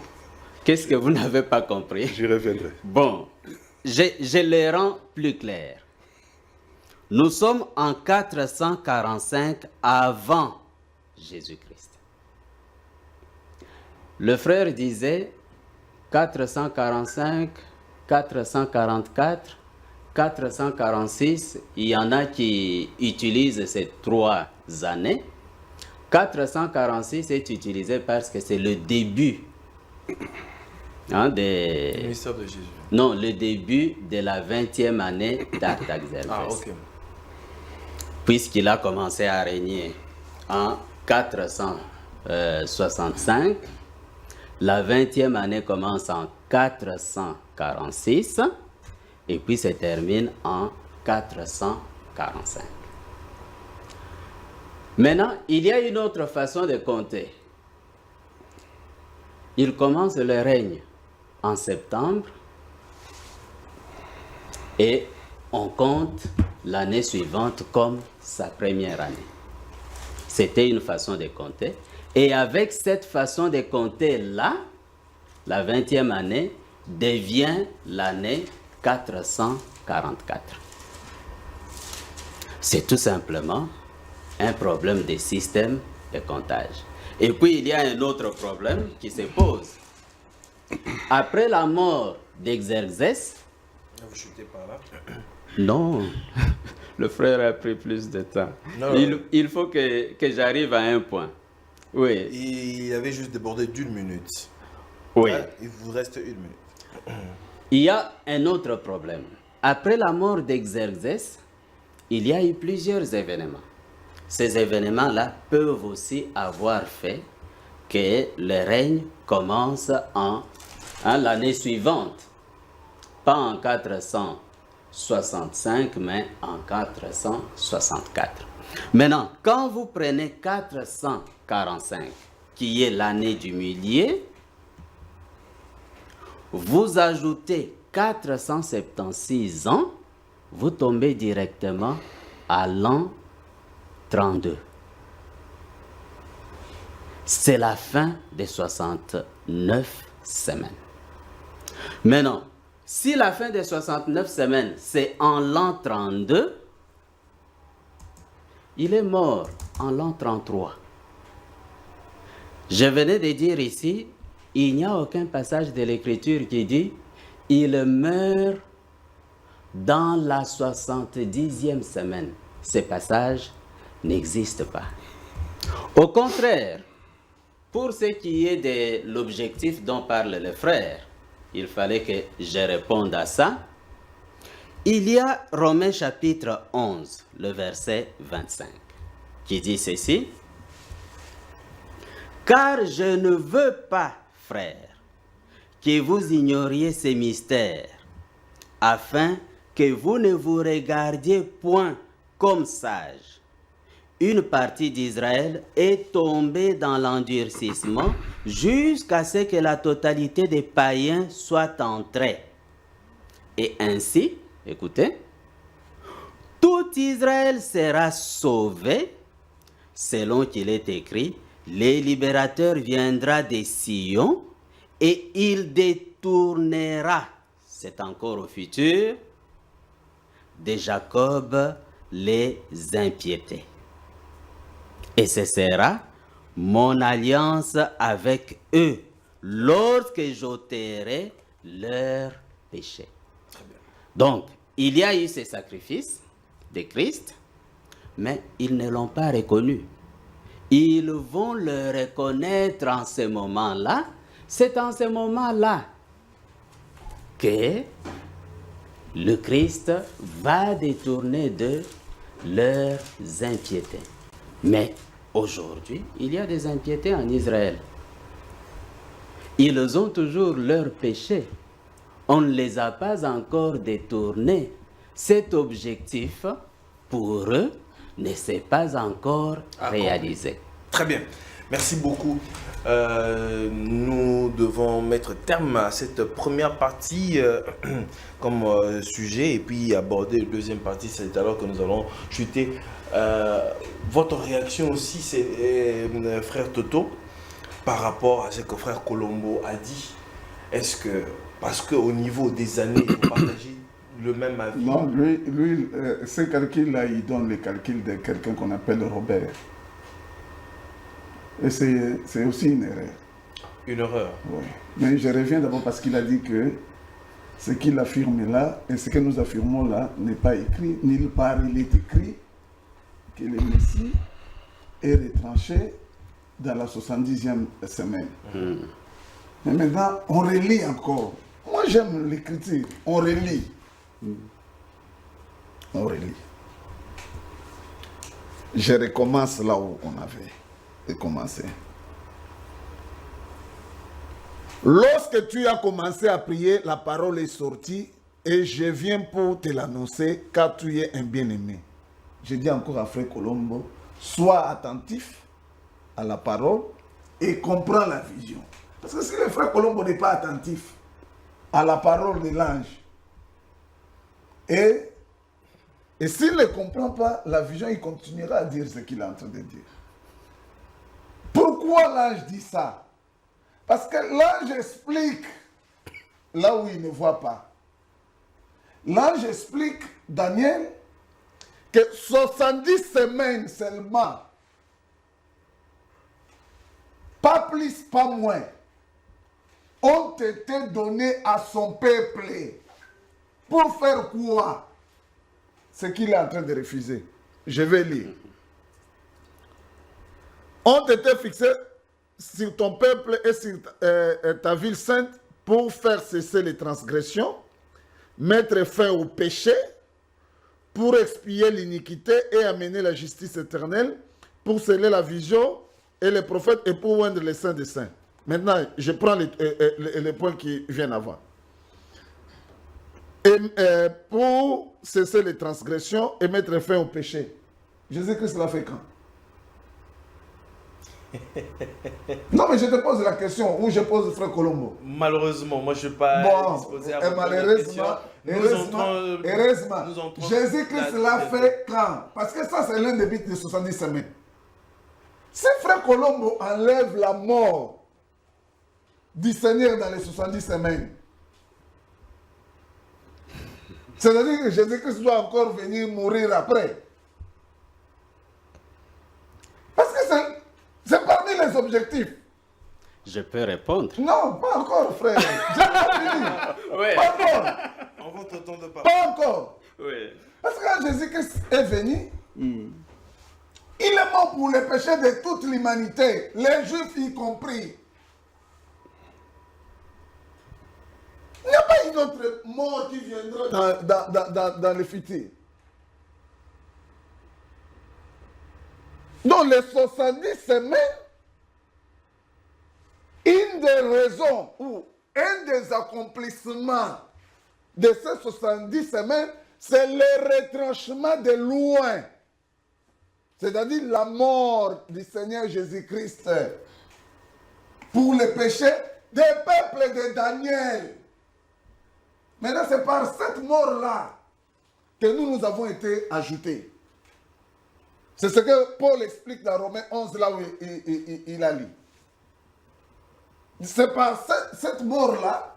qu'est-ce que vous n'avez pas compris? J'y reviendrai. Bon, je les rends plus clairs. Nous sommes en 445 avant Jésus-Christ. Le frère disait 445, 444, 446. Il y en a qui utilisent ces 3 années. 446 est utilisé parce que c'est le début Le ministère de Jésus. Non, le début de la 20e année d'Artaxerxès. Ah, ok. Puisqu'il a commencé à régner en 465, la 20e année commence en 446 et puis se termine en 445. Maintenant, il y a une autre façon de compter. Il commence le règne en septembre et on compte l'année suivante comme sa première année. C'était une façon de compter. Et avec cette façon de compter-là, la 20e année devient l'année 444. C'est tout simplement un problème de système de comptage. Et puis il y a un autre problème qui se pose. Après la mort d'Exerxès, Vous chutez par là. non, le frère a pris plus de temps. Non. Il faut que j'arrive à un point. Oui. Et il avait juste débordé d'1 minute. Oui. Là, il vous reste 1 minute. Il y a un autre problème. Après la mort d'Exerxès, il y a eu plusieurs événements. Ces événements-là peuvent aussi avoir fait que le règne commence en l'année suivante. Pas en 465, mais en 464. Maintenant, quand vous prenez 445, qui est l'année du millier, vous ajoutez 476 ans, vous tombez directement à l'an 32. C'est la fin des 69 semaines. Maintenant, si la fin des 69 semaines, c'est en l'an 32, il est mort en l'an 33. Je venais de dire ici, il n'y a aucun passage de l'Écriture qui dit « Il meurt dans la 70e semaine ». Ces passages n'existent pas. Au contraire, pour ce qui est de l'objectif dont parle le frère, il fallait que je réponde à ça. Il y a Romains chapitre 11, le verset 25, qui dit ceci. « Car je ne veux pas, frères, que vous ignoriez ces mystères, afin que vous ne vous regardiez point comme sages. Une partie d'Israël est tombée dans l'endurcissement jusqu'à ce que la totalité des païens soit entrée. Et ainsi, écoutez, tout Israël sera sauvé, selon qu'il est écrit, le libérateur viendra des Sion et il détournera, c'est encore au futur, de Jacob les impiétés. Et ce sera mon alliance avec eux lorsque j'ôterai leurs péchés. Donc, il y a eu ces sacrifices de Christ, mais ils ne l'ont pas reconnu. Ils vont le reconnaître en ce moment-là. C'est en ce moment-là que le Christ va détourner de leurs impiétés. Mais aujourd'hui, il y a des impiétés en Israël. Ils ont toujours leurs péchés. On ne les a pas encore détournés. Cet objectif, pour eux, ne s'est pas encore réalisé. Très bien. Merci beaucoup. Nous devons mettre terme à cette première partie comme sujet et puis aborder la deuxième partie. C'est alors que nous allons chuter. Votre réaction aussi, c'est frère Toto, par rapport à ce que frère Colombo a dit. Est-ce que, parce qu'au niveau des années, vous partagez le même avis? Non, lui ce calcul-là, il donne les calculs de quelqu'un qu'on appelle Robert. Et c'est aussi une erreur. Une erreur. Oui. Mais je reviens d'abord parce qu'il a dit que ce qu'il affirme là et ce que nous affirmons là n'est pas écrit, nulle part il est écrit que le Messie est retranché dans la 70e semaine. Mais maintenant, on relit encore. Moi, j'aime l'écriture. On relit. On relit. Je recommence là où on avait commencé. Lorsque tu as commencé à prier, la parole est sortie et je viens pour te l'annoncer car tu es un bien-aimé. Je dis encore à frère Colombo, sois attentif à la parole et comprends la vision. Parce que si le frère Colombo n'est pas attentif à la parole de l'ange, et s'il ne comprend pas la vision, il continuera à dire ce qu'il est en train de dire. Pourquoi l'ange dit ça? Parce que l'ange explique là où il ne voit pas. L'ange explique, Daniel, que 70 semaines seulement, pas plus, pas moins, ont été données à son peuple. Pour faire quoi? Ce qu'il est en train de refuser. Je vais lire. ont été fixés sur ton peuple et sur ta ville sainte pour faire cesser les transgressions, mettre fin au péché, pour expier l'iniquité et amener la justice éternelle, pour sceller la vision et les prophètes et pour oindre les saints des saints. Maintenant, je prends les points qui viennent avant. Et pour cesser les transgressions et mettre fin au péché. Jésus-Christ l'a fait quand? Non, mais je te pose la question, ou je pose Frère Colombo. Malheureusement, moi je ne suis pas disposé à répondre à la question. Heureusement, Jésus-Christ l'a fait quand? Parce que ça, c'est l'un des buts de 70 semaines. Si Frère Colombo enlève la mort du Seigneur dans les 70 semaines, c'est-à-dire que Jésus-Christ doit encore venir mourir après. Parce que c'est parmi les objectifs. Je peux répondre? Non, pas encore, frère. Je n'ai pas fini. Ouais. Pas encore. En votre temps de parole. Pas encore. Oui. Parce que quand Jésus-Christ est venu, il est mort pour les péchés de toute l'humanité, les Juifs y compris. Il n'y a pas une autre mort qui viendra dans le futur. Dans les 70 semaines, une des raisons ou un des accomplissements de ces 70 semaines, c'est le retranchement de loin. C'est-à-dire la mort du Seigneur Jésus-Christ pour les péchés des peuples de Daniel. Maintenant, c'est par cette mort-là que nous avons été ajoutés. C'est ce que Paul explique dans Romains 11, là où il a lu. C'est par cette mort-là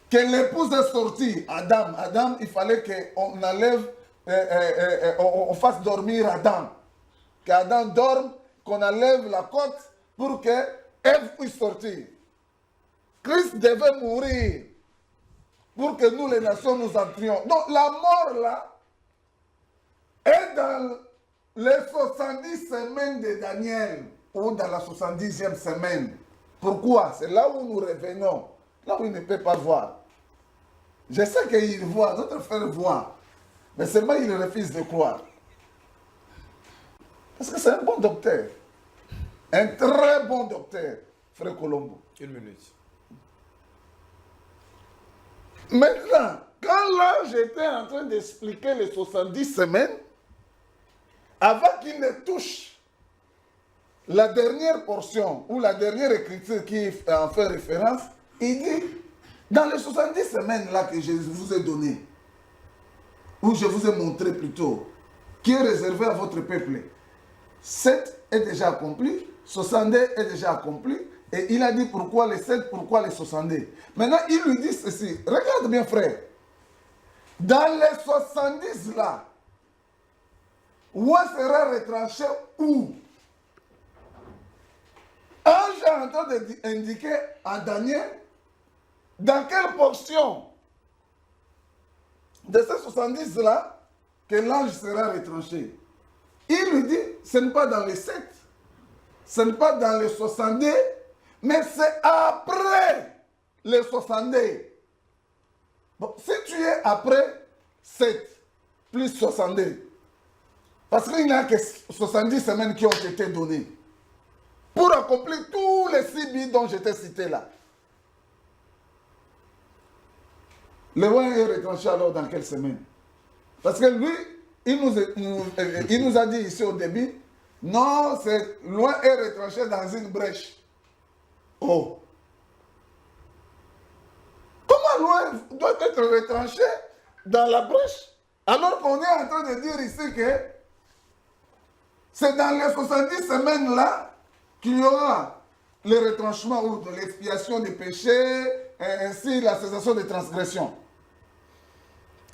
que l'épouse est sortie. Adam, il fallait qu'on enlève, on fasse dormir Adam. Qu'Adam dorme, qu'on enlève la côte pour que Ève puisse sortir. Christ devait mourir pour que nous, les nations, nous entrions. Donc la mort là est dans les 70 semaines de Daniel ou dans la 70e semaine. Pourquoi? C'est là où nous revenons, là où il ne peut pas voir. Je sais qu'il voit, notre frère voit, mais seulement il refuse de croire. Parce que c'est un bon docteur, un très bon docteur, frère Colombo. Une minute. Maintenant, quand là j'étais en train d'expliquer les 70 semaines, avant qu'il ne touche la dernière portion ou la dernière écriture qui en fait référence, il dit, dans les 70 semaines là que je vous ai donné, ou je vous ai montré plutôt, qui est réservé à votre peuple, 7 est déjà accompli, 62 est déjà accompli, et il a dit pourquoi les 7, pourquoi les 62. Maintenant, il lui dit ceci, regarde bien frère, dans les 70 là, où sera retranché où? Ange est en train d'indiquer à Daniel dans quelle portion de ces 70 là que l'ange sera retranché. Il lui dit, ce n'est pas dans les 7, ce n'est pas dans les 62, mais c'est après les 62. Bon, si tu es après 7 plus 62, parce qu'il n'y a que 70 semaines qui ont été données pour accomplir tous les 6 buts dont j'étais cité là. Le roi est retranché alors dans quelle semaine? Parce que lui, il nous a dit ici au début, non, c'est loin est retranché dans une brèche. Oh! Comment loin doit être retranché dans la brèche? Alors qu'on est en train de dire ici que c'est dans les 70 semaines là qu'il y aura le retranchement ou de l'expiation des péchés, et ainsi la cessation des transgressions.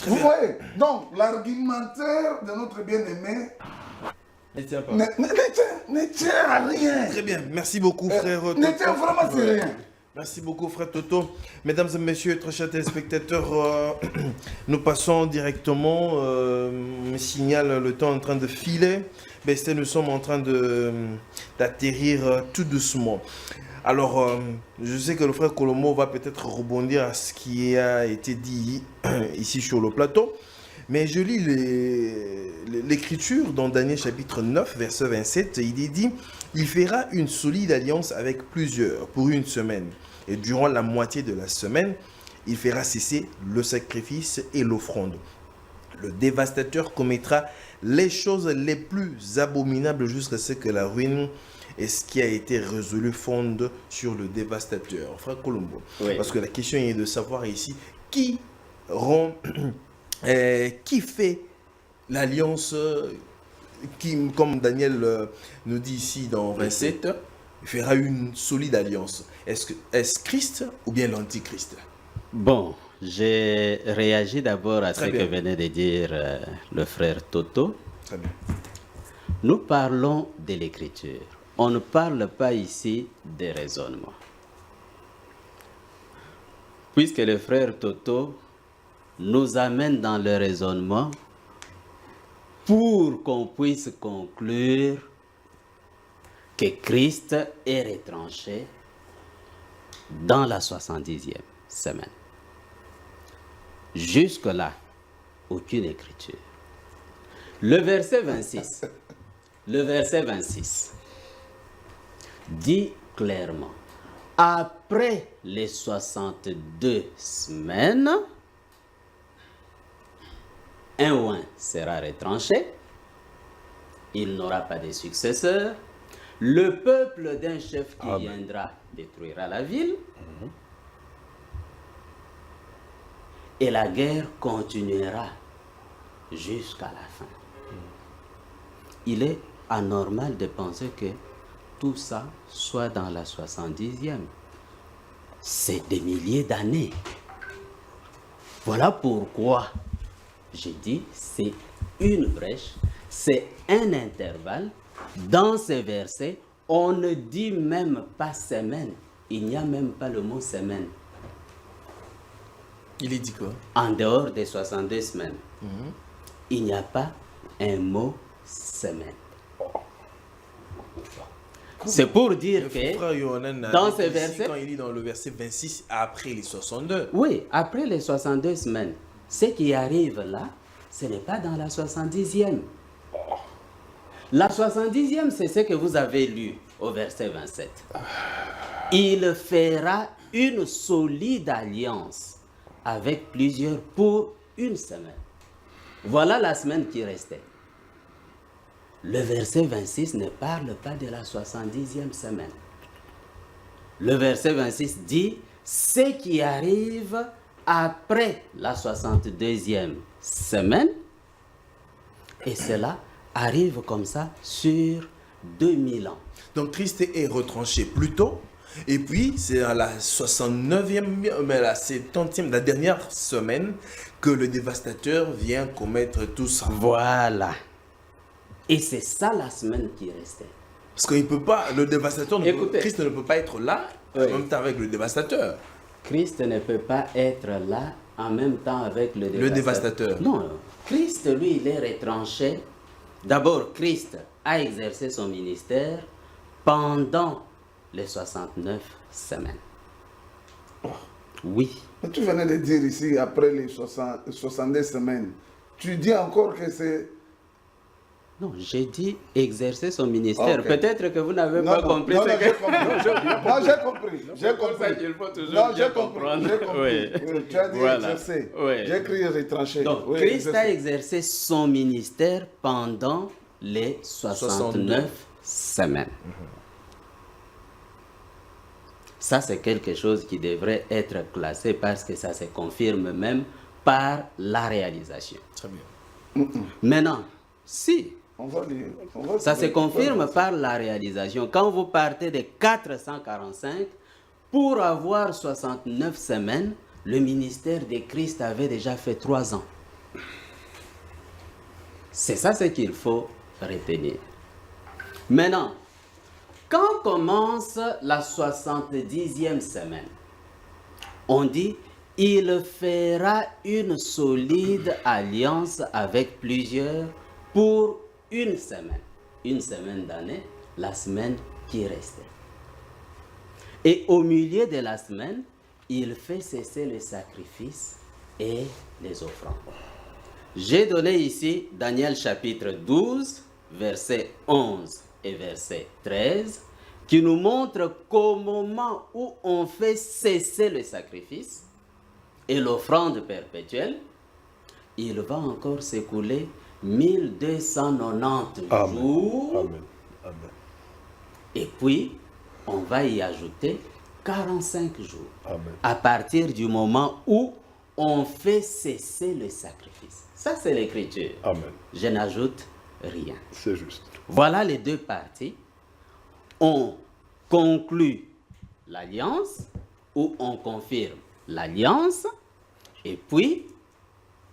Vous voyez? Donc, l'argumentaire de notre bien-aimé Ne tient pas. ne tient à rien. Très bien, merci beaucoup frère. Ne tient vraiment à rien. Merci beaucoup, frère Toto. Mesdames et messieurs, très chers téléspectateurs, nous passons directement. Me signale le temps en train de filer. Nous sommes en train d'atterrir tout doucement. Alors, je sais que le frère Colomo va peut-être rebondir à ce qui a été dit ici sur le plateau. Mais je lis l'écriture dans Daniel chapitre 9, verset 27. Il est dit, « Il fera une solide alliance avec plusieurs pour une semaine. Et durant la moitié de la semaine, il fera cesser le sacrifice et l'offrande. Le dévastateur commettra les choses les plus abominables jusqu'à ce que la ruine et ce qui a été résolu fonde sur le dévastateur. » Frère Colombo, Oui. parce que la question est de savoir ici qui fait l'alliance qui, comme Daniel nous dit ici dans 27, fera une solide alliance. Est-ce Christ ou bien l'Antichrist? Bon, j'ai réagi d'abord à Très ce bien. que venait de dire le frère Toto. Très bien. Nous parlons de l'écriture. On ne parle pas ici des raisonnements. Puisque le frère Toto nous amène dans le raisonnement pour qu'on puisse conclure que Christ est retranché dans la 70e semaine. Jusque-là, aucune écriture. Le verset 26 dit clairement, après les 62 semaines, un oint sera retranché, il n'aura pas de successeur, le peuple d'un chef qui viendra détruira la ville, et la guerre continuera jusqu'à la fin. Il est anormal de penser que tout ça soit dans la 70e. C'est des milliers d'années. Voilà pourquoi j'ai dit c'est une brèche, c'est un intervalle. Dans ces versets, on ne dit même pas semaine. Il n'y a même pas le mot semaine. Il est dit quoi? En dehors des 62 semaines, il n'y a pas un mot semaine. C'est pour dire que Frère Yohanan a dans dit ces ici, versets, quand il lit dans le verset 26, après les 62. oui, après les 62 semaines, ce qui arrive là, ce n'est pas dans la 70e. La 70e, c'est ce que vous avez lu au verset 27. Il fera une solide alliance avec plusieurs pour une semaine. Voilà la semaine qui restait. Le verset 26 ne parle pas de la 70e semaine. Le verset 26 dit ce qui arrive après la 62e semaine, et cela arrive comme ça sur 2000 ans. Donc Christ est retranché plus tôt. Et puis, c'est à la 69e, mais la 70e, la dernière semaine, que le dévastateur vient commettre tout ça. Voilà. Et c'est ça la semaine qui restait. Parce qu'il ne peut pas, le dévastateur, Écoutez. Christ ne peut pas être là en Oui. même temps avec le dévastateur. Christ ne peut pas être là en même temps avec le dévastateur. Le dévastateur. Non, Christ, lui, il est retranché. D'abord, Christ a exercé son ministère pendant les 69 semaines. Oui. Mais tu venais de dire ici, après les 70 semaines, tu dis encore que c'est... Non, j'ai dit exercer son ministère. Ok. Peut-être que vous n'avez Non, pas non, compris non, ce non, que... j'ai compris. Non, j'ai compris. J'ai pour ça compris. qu'il faut toujours Non, bien j'ai compris. comprendre. J'ai compris. Oui. Oui, tu as dit Voilà. exercer. Oui. J'ai écrit retranché. Donc, Oui, Christ a exercer. exercé son ministère pendant les 69 semaines. Ça, c'est quelque chose qui devrait être classé parce que ça se confirme même par la réalisation. Très bien. Maintenant, si On va lire. On va ça se lire. confirme par la réalisation, quand vous partez de 445, pour avoir 69 semaines, le ministère de Christ avait déjà fait 3 ans. C'est ça ce qu'il faut retenir. Maintenant, Quand commence la 70e semaine, on dit « Il fera une solide alliance avec plusieurs pour une semaine d'année, la semaine qui restait. Et au milieu de la semaine, il fait cesser les sacrifices et les offrandes. » J'ai donné ici Daniel chapitre 12, verset 11 et verset 13, qui nous montre qu'au moment où on fait cesser le sacrifice et l'offrande perpétuelle, il va encore s'écouler 1290 jours. Amen. Amen. Et puis, on va y ajouter 45 jours. Amen. À partir du moment où on fait cesser le sacrifice. Ça, c'est l'écriture. Amen. Je n'ajoute rien. C'est juste. Voilà les deux parties. On conclut l'alliance ou on confirme l'alliance. Et puis,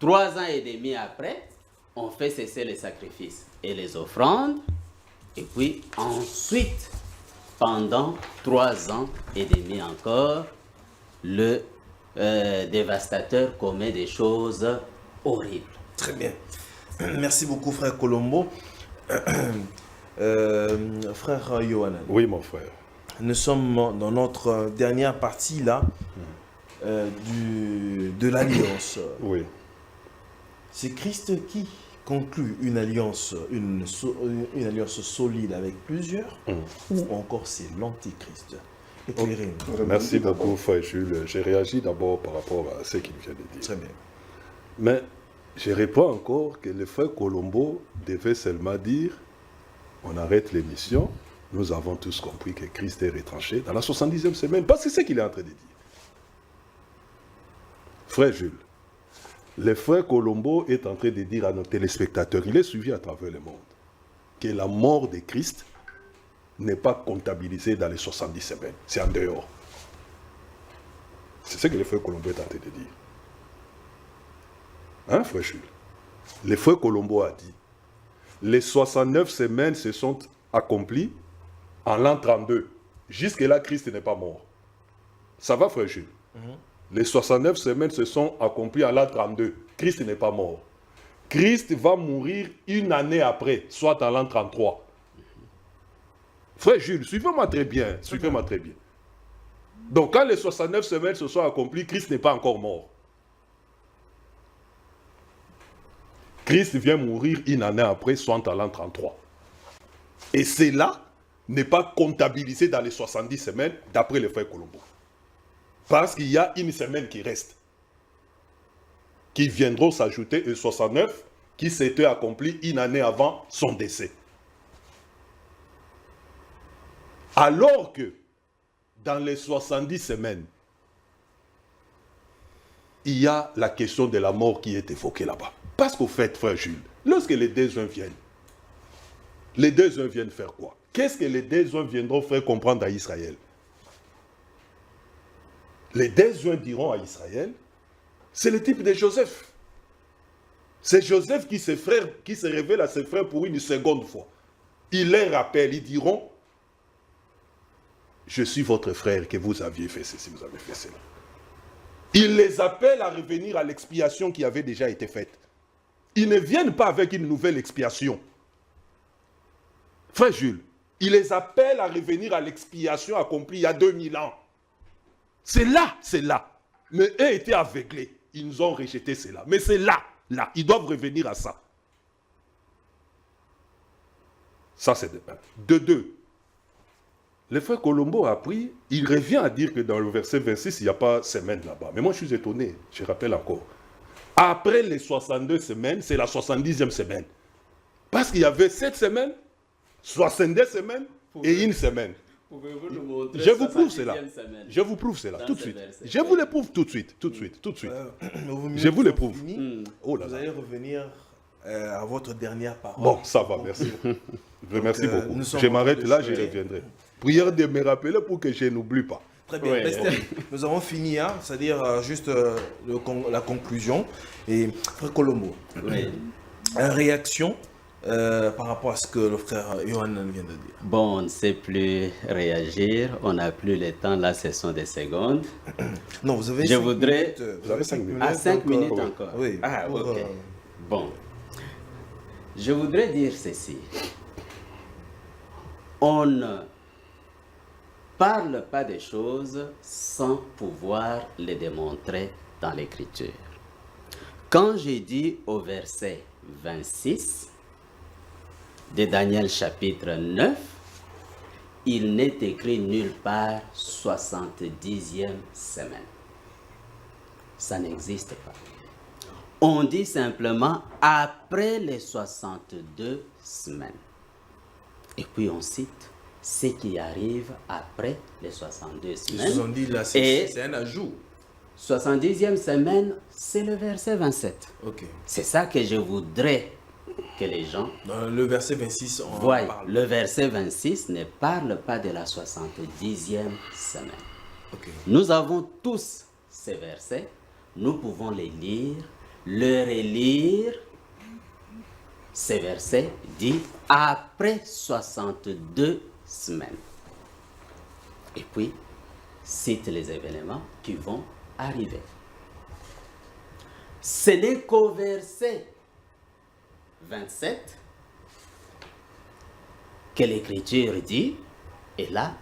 3 ans et demi après, on fait cesser les sacrifices et les offrandes. Et puis, ensuite, pendant 3 ans et demi encore, le dévastateur commet des choses horribles. Très bien. Merci beaucoup, frère Colombo. Frère Yohanan. Oui, mon frère. Nous sommes dans notre dernière partie là de l'alliance. Oui. C'est Christ qui conclut une alliance solide avec plusieurs, ou encore c'est l'antichrist. Éclairez-nous. Merci beaucoup, frère Jules. J'ai réagi d'abord par rapport à ce qu'il vient de dire. Très bien. Mais je réponds encore que le frère Colombo devait seulement dire on arrête l'émission, nous avons tous compris que Christ est retranché dans la 70e semaine, parce que c'est ce qu'il est en train de dire. Frère Jules, le frère Colombo est en train de dire à nos téléspectateurs, il est suivi à travers le monde, que la mort de Christ n'est pas comptabilisée dans les 70 semaines, c'est en dehors. C'est ce que le frère Colombo est en train de dire. Hein, frère Jules? Le frère Colombo a dit, les 69 semaines se sont accomplies en l'an 32. Jusque-là, Christ n'est pas mort. Ça va, frère Jules? Les 69 semaines se sont accomplies en l'an 32. Christ n'est pas mort. Christ va mourir une année après, soit en l'an 33. Frère Jules, suivez-moi très bien. Suivez-moi très bien. Donc, quand les 69 semaines se sont accomplies, Christ n'est pas encore mort. Christ vient mourir une année après, soit en l'an 33. Et cela n'est pas comptabilisé dans les 70 semaines, d'après le frère Colombo. Parce qu'il y a une semaine qui reste, qui viendront s'ajouter aux 69, qui s'étaient accomplis une année avant son décès. Alors que, dans les 70 semaines, il y a la question de la mort qui est évoquée là-bas. Parce qu'au fait, frère Jules, lorsque les deux uns viennent faire quoi? Qu'est-ce que les deux uns viendront faire comprendre à Israël? Les deux uns diront à Israël, c'est le type de Joseph. C'est Joseph qui se révèle à ses frères pour une seconde fois. Il les rappelle, ils diront, je suis votre frère, que vous aviez fait ceci, vous avez fait cela. Il les appelle à revenir à l'expiation qui avait déjà été faite. Ils ne viennent pas avec une nouvelle expiation. Frère Jules, il les appelle à revenir à l'expiation accomplie il y a 2000 ans. C'est là. Mais eux étaient aveuglés. Ils nous ont rejeté cela. Mais c'est là. Ils doivent revenir à ça. Ça, c'est de un. De deux, le frère Colombo a appris, il revient à dire que dans le verset 26, il n'y a pas semaine là-bas. Mais moi, je suis étonné. Je rappelle encore. Après les 62 semaines, c'est la 70e semaine. Parce qu'il y avait 7 semaines, 62 semaines et une semaine. Pouvez-vous nous montrer Je vous prouve cela. semaine Je vous prouve cela tout de suite. verset. Je vous le prouve tout de suite. Je vous le prouve. Oh là Vous là. allez revenir à votre dernière parole. Bon, ça va, merci. Merci beaucoup. nous sommes Je m'arrête là, je de- reviendrai. Prière de me rappeler pour que je n'oublie pas. Très bien. Ouais. Esther, nous avons fini, hein, c'est-à-dire juste la conclusion. Et frère Colombo, Oui. réaction par rapport à ce que le frère Johan vient de dire. Bon, on ne sait plus réagir, on n'a plus le temps, là ce sont des secondes. Non, vous avez Je 5 voudrais- minutes. Vous avez 5 minutes. À 5 minutes Oui. encore. Oui. Ah, Pour, ok. Bon. Je voudrais dire ceci. On ne parle pas des choses sans pouvoir les démontrer dans l'Écriture. Quand j'ai dit au verset 26 de Daniel chapitre 9, il n'est écrit nulle part 70e semaine. Ça n'existe pas. On dit simplement après les 62 semaines. Et puis on cite ce qui arrive après les 62 Ils semaines. se sont dit là, Et c'est un ajout. 70e semaine, c'est le verset 27. Ok. C'est ça que je voudrais que les gens Dans le verset 26, on voient. parle. Le verset 26 ne parle pas de la 70e semaine. Ok. Nous avons tous ces versets, nous pouvons les lire, le relire. Ces versets dit après 62 semaines. Et puis, cite les événements qui vont arriver. Ce n'est qu'au verset 27 que l'Écriture dit, et là,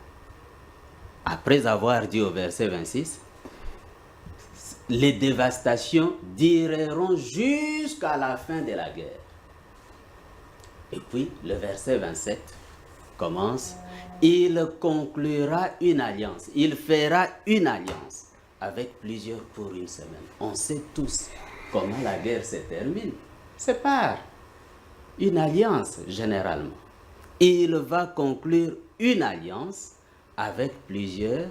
après avoir dit au verset 26, les dévastations dureront jusqu'à la fin de la guerre. Et puis, le verset 27 commence, il conclura une alliance, il fera une alliance avec plusieurs pour une semaine. On sait tous comment la guerre se termine. C'est par une alliance, généralement. Il va conclure une alliance avec plusieurs,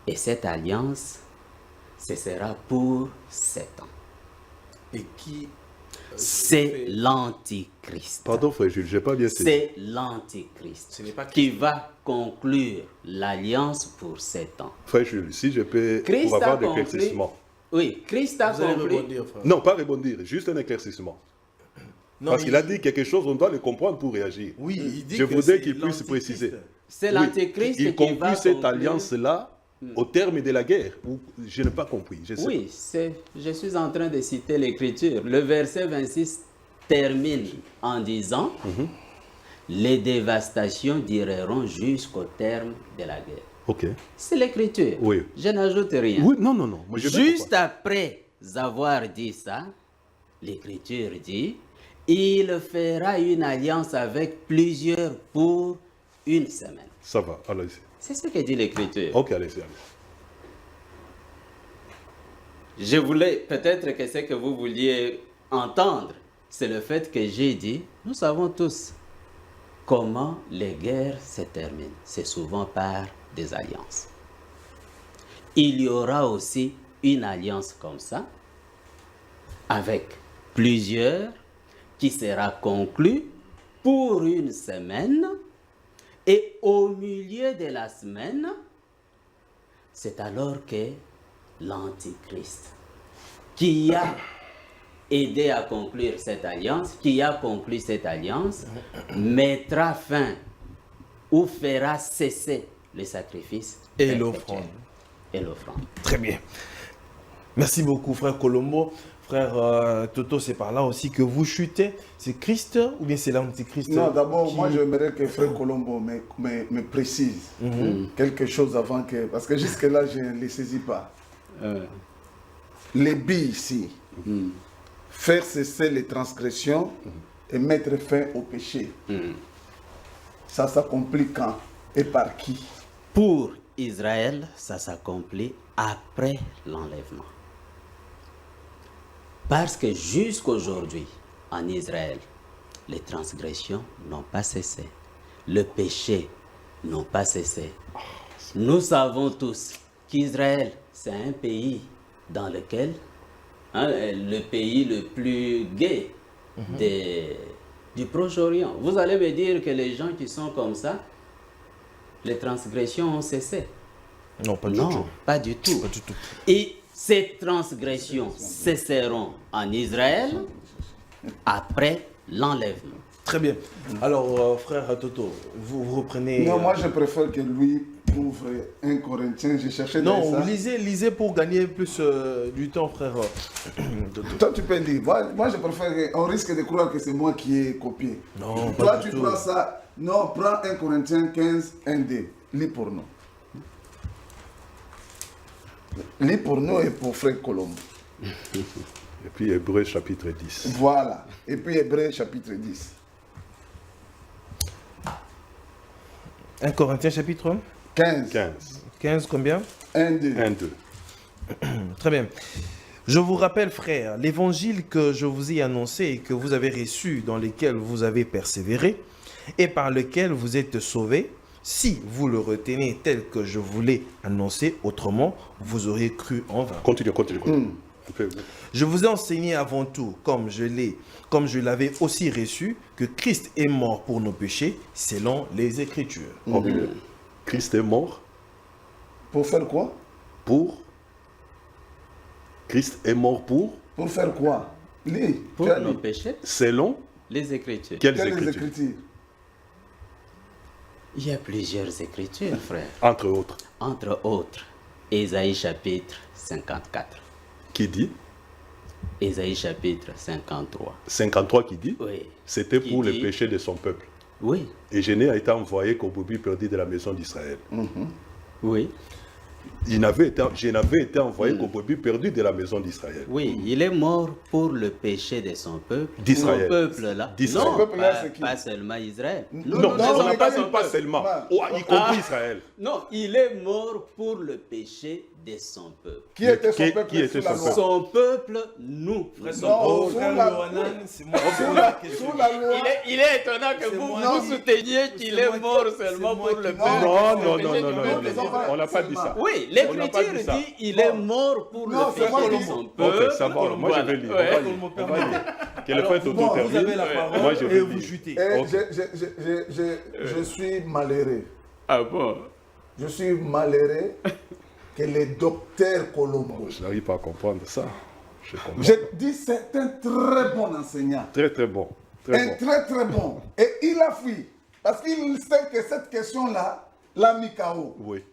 et cette alliance, ce sera pour 7 ans. Et qui C'est l'Antichrist. Pardon, frère Jules, je n'ai pas bien saisi. C'est l'Antichrist Ce n'est pas qui va conclure l'alliance pour 7 ans. Frère Jules, si je peux, Christ pour a avoir des conclu. éclaircissements. Oui, Christ a vous allez conclu. rebondir, frère. Non, pas rebondir, juste un éclaircissement. Non, Parce il- qu'il a dit quelque chose, on doit le comprendre pour réagir. Oui, il dit Je que voudrais c'est qu'il puisse l'Antichrist. préciser. C'est Oui, l'Antichrist il qui conclut va cette conclure. alliance-là au terme de la guerre. Ou, je n'ai pas compris. Je sais Oui, je suis en train de citer l'Écriture. Le verset 26 termine en disant les dévastations dureront jusqu'au terme de la guerre. pas. Ok. C'est l'Écriture. Oui. Je n'ajoute rien. Oui, non, non, non. Moi, je vais Juste comprendre. après avoir dit ça, l'Écriture dit, il fera une alliance avec plusieurs pour une semaine. Ça va, allez-y. C'est ce que dit l'Écriture. Ok, allez-y, allez-y. Je voulais, peut-être que ce que vous vouliez entendre, c'est le fait que j'ai dit, nous savons tous comment les guerres se terminent. C'est souvent par des alliances. Il y aura aussi une alliance comme ça, avec plusieurs, qui sera conclue pour une semaine, et au milieu de la semaine, c'est alors que l'Antichrist, qui a aidé à conclure cette alliance, qui a conclu cette alliance, mettra fin ou fera cesser le sacrifice Et perpétuel. l'offrande. Et l'offrande. Très bien. Merci beaucoup, frère Colombo. Frère Toto, c'est par là aussi que vous chutez. C'est Christ ou bien c'est l'Antichrist? Non, d'abord, qui- moi, j'aimerais que Frère Colombo me précise quelque chose avant que... Parce que jusque-là, je ne les saisis pas. Les billes ici, faire cesser les transgressions et mettre fin au péché. Ça s'accomplit quand et par qui? Pour Israël, ça s'accomplit après l'enlèvement. Parce que jusqu'aujourd'hui, en Israël, les transgressions n'ont pas cessé. Le péché n'a pas cessé. Nous savons tous qu'Israël, c'est un pays dans lequel, le pays le plus gai du Proche-Orient. Vous allez me dire que les gens qui sont comme ça, les transgressions ont cessé. Non, pas du Non, tout. pas du tout. Pas du tout. Et ces transgressions cesseront en Israël après l'enlèvement. Très bien. Alors, frère Toto, vous reprenez... Non, moi je préfère que lui ouvre 1 Corinthiens. J'ai cherché dans Non, ça. lisez pour gagner plus du temps, frère Toto. Toi, tu peux lire. Moi, je préfère. On risque de croire que c'est moi qui ai copié. Non, Toi, pas du tu tout. prends ça. Non, prends 1 Corinthiens 15, 1D. Lis pour nous. Lis pour nous et pour Frère Colombo. Et puis Hébreux chapitre 10. Voilà. Et puis Hébreux chapitre 10. 1 Corinthiens chapitre 15. 15, combien 1D. 1, 2. Très bien. Je vous rappelle, frères, l'évangile que je vous ai annoncé et que vous avez reçu, dans lequel vous avez persévéré, et par lequel vous êtes sauvés, si vous le retenez tel que je vous l'ai annoncé, autrement, vous aurez cru en vain. Continue. Un peu. Je vous ai enseigné avant tout, comme je l'avais aussi reçu, que Christ est mort pour nos péchés, selon les Écritures. Oh, bien. Christ est mort Pour faire quoi? pour... Christ est mort pour... Pour faire quoi? Lis. Pour Tu as nos lu. péchés, Selon les Écritures. quelles Quelles écritures? écritures? Il y a plusieurs Écritures, frère. Entre autres. Entre autres, Ésaïe chapitre 54. Qui dit? Ésaïe chapitre 53. 53 qui dit? Oui. C'était Qui pour les dit- péchés de son peuple. Oui. Et je n'ai été envoyé qu'au brebis perdu de la maison d'Israël. Oui. Je n'avais été envoyé qu'au brebis perdu de la maison d'Israël. Oui, il est mort pour le péché de son peuple. D'Israël. Son peuple là. D'Israël. Non, Ce peuple-là, pas, c'est qui? pas seulement Israël. Non, mais pas pas seulement. mal. Oh, y compris Israël. Non, il est mort pour le péché de son peuple. Qui était son Qui- peuple qui était sous la son loi? Son peuple, nous. Non, sous la- c'est moi Sous la loi. Il est étonnant que C'est vous moi vous qui- souteniez qu'il c'est est moi qui- mort c'est seulement moi pour qui- le Non, peuple. Non, Le péché du non, peuple. on n'a pas dit ça. Oui, On n'a pas l'Écriture dit ça. dit il est mort pour Non, le c'est moi péché qui- de son Ok, peuple. ça va. Moi, je Voilà. vais lire. Ouais. On va lire. Que le frère Toto bon, Vous termine. avez la parole Moi, je et vais vous lire. chutez. Et Ok. je suis malheureux. Ah bon? Je suis malheureux que le docteur Colombo. Je n'arrive pas à comprendre ça. Je comprends. Je dis c'est un très bon enseignant. Très, très bon. Très Un bon. très très bon. Et il a fui. Parce qu'il sait que cette question-là l'a mis KO. Oui.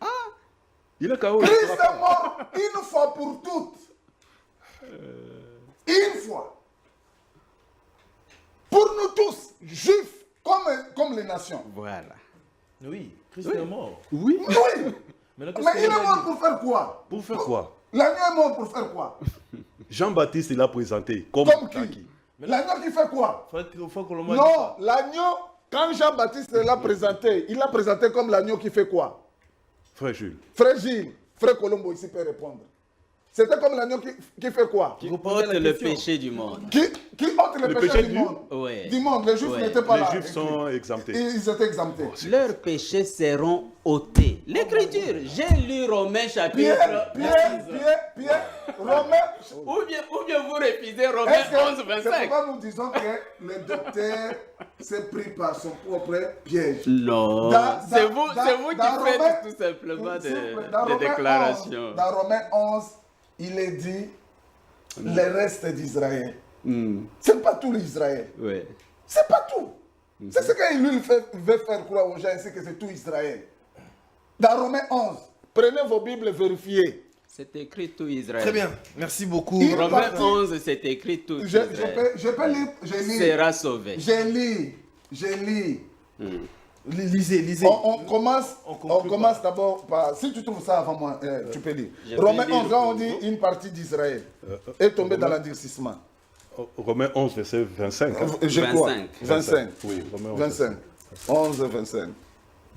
Il est KO. Christ est mort une fois pour toutes. Une fois. Pour nous tous, juifs comme les nations. Voilà. Oui, Christ est mort. Oui. Oui. Maintenant, Mais qu'est-ce il qu'il est a mort dit? pour faire quoi? Pour faire quoi? L'agneau est mort pour faire quoi? Jean-Baptiste l'a présenté comme Comme Taki. qui? L'agneau qui fait quoi? Faut que l'on m'a dit Non, ça. l'agneau, quand Jean-Baptiste l'a présenté, il l'a présenté comme l'agneau qui fait quoi? Frère Jules. Frère Gilles, frère Colombo ici peut répondre. C'était comme l'agneau qui fait quoi? Qui Vous posez ôte la le question. péché du monde. Qui ôte le péché du monde? Ouais. Du monde, les juifs Ouais. n'étaient pas Les là. Juifs sont exemptés. Ils étaient exemptés. Leurs péchés seront ôtés. L'Écriture, j'ai lu Romains chapitre. Pierre, Romain. Ou bien vous répétez Romains Est-ce 11, que c'est 25. pourquoi nous disons que le docteur s'est pris par son propre piège? Non, c'est vous qui dans faites Romains- tout simplement S'il vous plaît, des dans Romains déclarations. 11, dans Romains 11, il est dit le reste d'Israël. C'est pas tout l'Israël. Oui. C'est pas tout. C'est ce qu'il lui veut faire croire aux gens ici que c'est tout Israël. Dans Romains 11, prenez vos Bibles, vérifiez. C'est écrit tout Israël. Très bien, merci beaucoup. Il- Romains parti. 11, c'est écrit tout Je Israël. peux lire, je lis. Sera sauvé. Je lis. Lisez. On commence, On conclut commence d'abord par. Si tu trouves ça avant moi, tu peux lire. Je vais Romains lire 11, là on pour dit vous. une partie d'Israël est tombée dans l'endurcissement. Romains 11, verset 25. hein. Je crois. 25. 25. Oui, Romains 11. 25. 11, 25.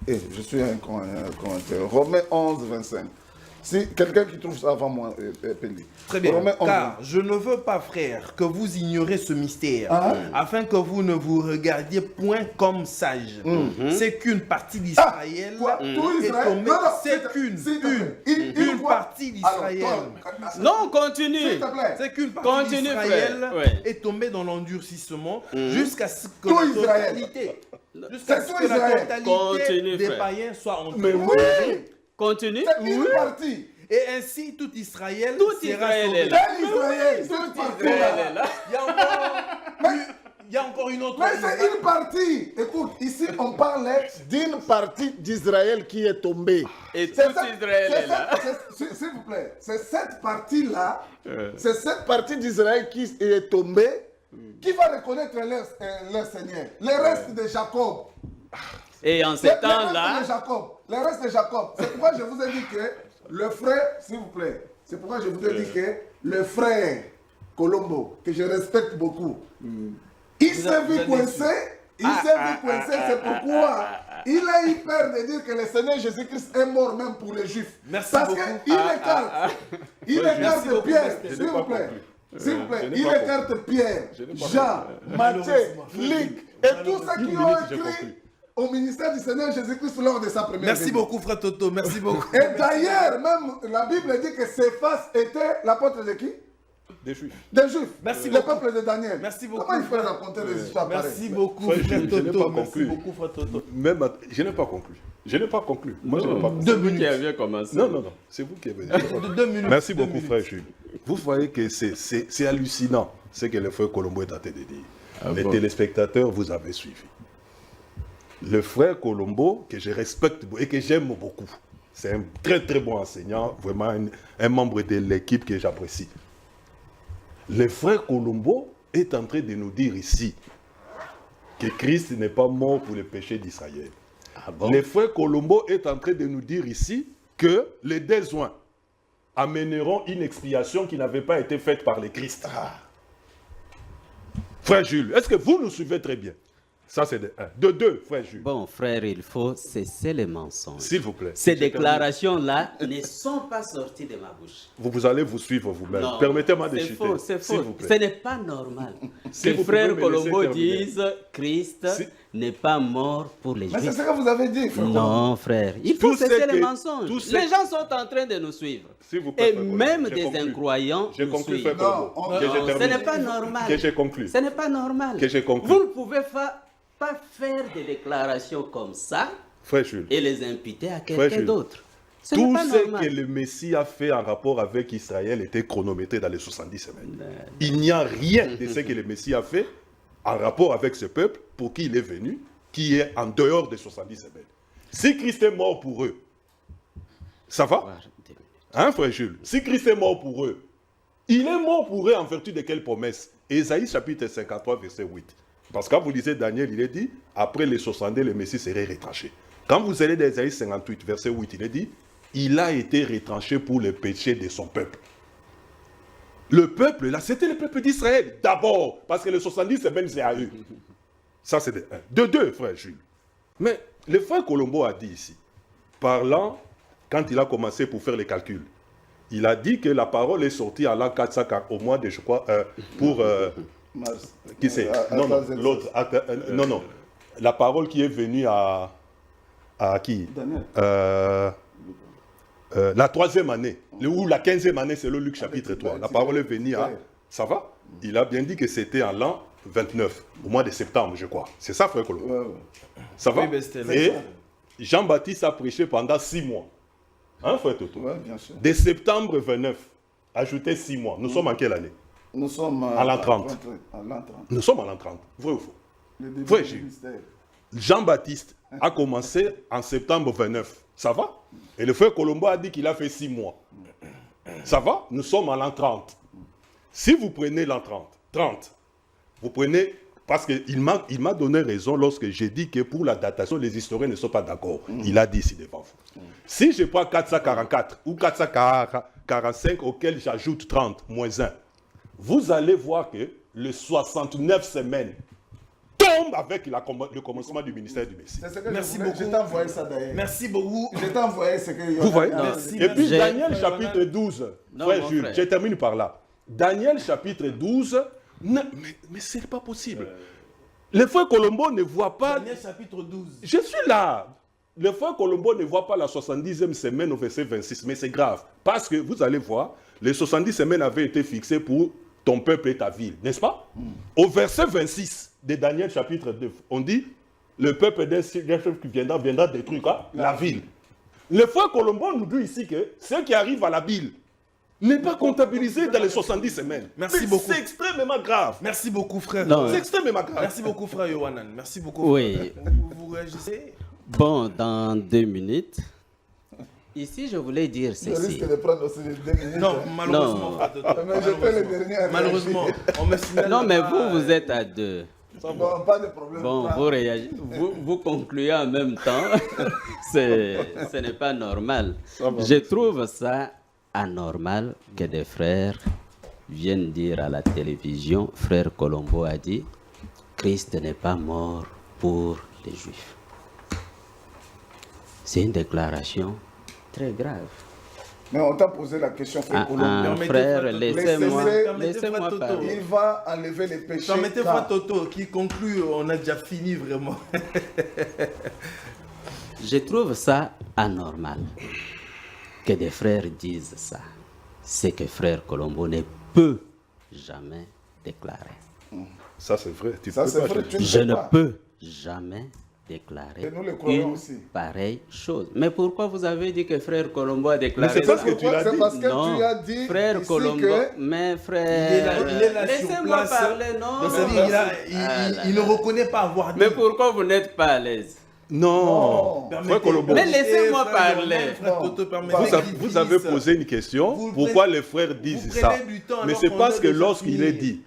Je suis un commentaire. Romains 11, 25. Si quelqu'un qui trouve ça avant moi, peut lire. Très bien, Romains 11, car je ne veux pas, frère, que vous ignorez ce mystère, Ah. afin que vous ne vous regardiez point comme sages. C'est qu'une partie Ah, d'Israël quoi? Tout est Israël? tombée. Non, non, C'est s'il te plaît. Une fois. partie d'Israël. Alors, toi, Non, continue. s'il te plaît. C'est qu'une partie Continue, d'Israël frère. Ouais. est tombée dans l'endurcissement jusqu'à ce que Tout la Israël. totalité, jusqu'à C'est ce tout que la Israël. totalité Continue, des frère. païens soit entrée. Mais oui, Continue. c'est une partie. Et ainsi tout Israël Tout sera Israël sauvé. est là. Quel Israël? Tout Cette Israël partie-là. est là. Il y a encore une autre Mais c'est une partie. Écoute, ici, on parle d'une partie d'Israël qui est tombée. Et tout C'est Israël est là. S'il vous plaît, c'est cette partie-là, c'est cette partie d'Israël qui est tombée, qui va reconnaître leur Seigneur. Les restes de Jacob. Et en ce temps-là, Les restes de Jacob. C'est pourquoi je vous ai dit que le frère, s'il vous plaît, c'est pourquoi je vous ai dit que le frère Colombo, que je respecte beaucoup, il s'est vu coincé, c'est pourquoi il a eu peur de dire que le Seigneur Jésus-Christ est mort même pour les Juifs. Merci Parce beaucoup. qu'il écarte beaucoup, Pierre, Pasteur. s'il vous plaît. S'il vous plaît, je n'ai il pas écarte Pierre, Je n'ai pas Jean, Matthieu, Luc et tous ceux qui ont j'ai écrit compris. au ministère du Seigneur Jésus-Christ lors de sa première Merci venue. beaucoup, frère Toto. Merci beaucoup. Et d'ailleurs, même la Bible dit que Céphas était l'apôtre de qui? Des Juifs. Des Juifs. Merci le beaucoup. peuple de Daniel. Merci beaucoup. Comment il faut raconter des histoires Merci pareilles? beaucoup, Frère frère Jules, je n'ai Toto. pas Merci conclu. beaucoup, frère Toto. Même je n'ai pas conclu. Je n'ai pas conclu. Moi, je n'ai pas conclu. 2 qui minutes. a bien commencé. Non, non, non. C'est vous qui avez dit. 2 minutes. Merci 2 beaucoup, minutes. frère Jules. Vous voyez que c'est hallucinant ce que le frère Colombo est en train de dire. Les téléspectateurs, vous avez suivi. Le frère Colombo, que je respecte et que j'aime beaucoup, c'est un très très bon enseignant, vraiment un membre de l'équipe que j'apprécie. Le frère Colombo est en train de nous dire ici que Christ n'est pas mort pour les péchés d'Israël. Le frère Colombo est en train de nous dire ici que les désoins amèneront une expiation qui n'avait pas été faite par le Christ. Frère Jules, est-ce que vous nous suivez très bien? Ça, c'est de un. De deux, frère Jules. Bon, frère, il faut cesser les mensonges. S'il vous plaît. Ces Je termine. déclarations-là ne sont pas sorties de ma bouche. Vous allez vous suivre vous-même. Non, Permettez-moi de c'est chuter. faux, c'est S'il faux. vous plaît. Ce n'est pas normal Si que vous frère pouvez me laisser Colombo terminer. dise Christ Si- n'est pas mort pour les Mais c'est Juifs. ce que vous avez dit, frère. Non, frère, il faut Tout ce cesser les que- mensonges. tout ce- Les gens sont en train de nous suivre. S'il vous plaît, Et frère Colombo, même j'ai des conclu. incroyants J'ai nous conclu, suivent. frère Colombo. Non, Que je Non, ce termine. n'est pas normal. Que j'ai conclu. Ce n'est pas normal. Que j'ai conclu. Vous ne pouvez pas faire des déclarations comme ça Frère Jules. et les imputer à Frère quelqu'un Jules, d'autre. Ce n'est Tout pas ce normal. que le Messie a fait en rapport avec Israël était chronométré dans les 70 semaines. Il n'y a rien de ce que le Messie a fait en rapport avec ce peuple pour qui il est venu, qui est en dehors des 70 semaines. Si Christ est mort pour eux, ça va? Hein, frère Jules? Si Christ est mort pour eux, il est mort pour eux en vertu de quelle promesse? Ésaïe chapitre 53, verset 8. Parce que quand vous lisez Daniel, il est dit, après les 70, le Messie serait retranché. Quand vous allez dans Ésaïe 58, verset 8, il est dit, il a été retranché pour le péché de son peuple. Le peuple, là, c'était le peuple d'Israël, d'abord, parce que les 70 semaines, c'est à eux. Ça, c'est de un. De deux, frère Jules. Mais le frère Colombo a dit ici, parlant, quand il a commencé pour faire les calculs, il a dit que la parole est sortie à l'an 440, au mois de, je crois, pour... Mars. qui c'est? Non, non, l'autre. Non, non. La parole qui est venue à qui? Daniel. La troisième année, ou la 15e année, c'est le Luc chapitre 3. La parole est venue à... Ça va? Il a bien dit que c'était en l'an 29, au mois de septembre, je crois. C'est ça, frère Colombo? Ouais, ouais. Ça va? Oui, mais c'était là. Et Jean-Baptiste a prêché pendant 6 mois. Hein, frère Toto? Ouais, bien sûr. De septembre 29, ajoutez 6 mois. Nous sommes en quelle année? Nous sommes À l'an 30. À l'an 30. Nous sommes en l'an 30. Vrai ou faux? Le début Frère du Gilles. ministère. Jean-Baptiste a commencé en septembre 29. Ça va? Et le frère Colombo a dit qu'il a fait 6 mois. Ça va? Nous sommes en l'an 30. Si vous prenez l'an 30, vous prenez... Parce qu'il m'a donné raison lorsque j'ai dit que pour la datation, les historiens ne sont pas d'accord. Il a dit ici devant vous. Si je prends 444 ou 445 auquel j'ajoute 30 moins 1, vous allez voir que les 69 semaines tombent avec le commencement du ministère du Messie. C'est ce que Merci je voulais. beaucoup. Je t'ai envoyé ça d'ailleurs. Merci beaucoup. Je t'ai envoyé ce que... Vous voyez? Merci, Et puis J'ai- Daniel chapitre 12, Non, frère mon Jules, frère. je termine par là. Daniel chapitre 12, non, mais ce n'est pas possible. Le frère Colombo ne voit pas... Daniel chapitre 12. Je suis là. Le frère Colombo ne voit pas la 70e semaine au verset 26, mais c'est grave. Parce que vous allez voir, les 70 semaines avaient été fixées pour ton peuple et ta ville, n'est-ce pas? Au verset 26 de Daniel chapitre 2, on dit, le peuple des chefs qui viendra détruire quoi? La ville. Le frère Colombo nous dit ici que ceux qui arrivent à la ville, n'est pas comptabilisé dans les 70 semaines. Merci Mais beaucoup. C'est extrêmement grave. Merci beaucoup, frère. Non. C'est extrêmement grave. Merci beaucoup, frère Yohanan. Merci beaucoup. Oui. Frère. Vous réagissez? Bon, dans 2 minutes. Ici, je voulais dire Je ceci. risque de prendre aussi les 2 minutes. Non, malheureusement, Non. frère Toto. Mais j'étais le dernier à Malheureusement, on me signale. Non, mais pas- vous êtes à 2. Bon, pas de problème. Bon, vous réagissez, vous concluez en même temps. Ce n'est pas normal. Je trouve ça anormal que des frères viennent dire à la télévision, frère Colombo a dit, Christ n'est pas mort pour les Juifs. C'est une déclaration très grave. Mais on t'a posé la question, frère Colombo. Permettez, Frère, frère Toto. laissez-moi Frère Toto. parler. Il va enlever les péchés. Permettez, car- frère Toto, qui conclut, on a déjà fini vraiment. Je trouve ça anormal que des frères disent ça. C'est que frère Colombo ne peut jamais déclarer. Ça, c'est vrai. Tu Ça, peux c'est pas vrai, changer. tu ne Je sais ne pas. peux jamais déclarer Et nous le croyons une aussi. pareille chose. Mais pourquoi vous avez dit que frère Colombo a déclaré Mais c'est parce ça? que tu l'as C'est dit. parce que Non, tu as dit frère ici Colombo, que mais Il frère, est là sur laissez-moi place. parler, non. Donc, c'est-à-dire, il ne reconnaît pas avoir dit. Mais pourquoi vous n'êtes pas à l'aise? Non. Permettez- Frère Colombo, Mais laissez-moi frère parler. Yohanan, frère Toto, permettez vous avez qu'il posé une question. Vous Pourquoi prenez- les frères disent vous ça? prenez du temps Mais alors c'est qu'on parce a que déjà lorsqu'il fini. est dit,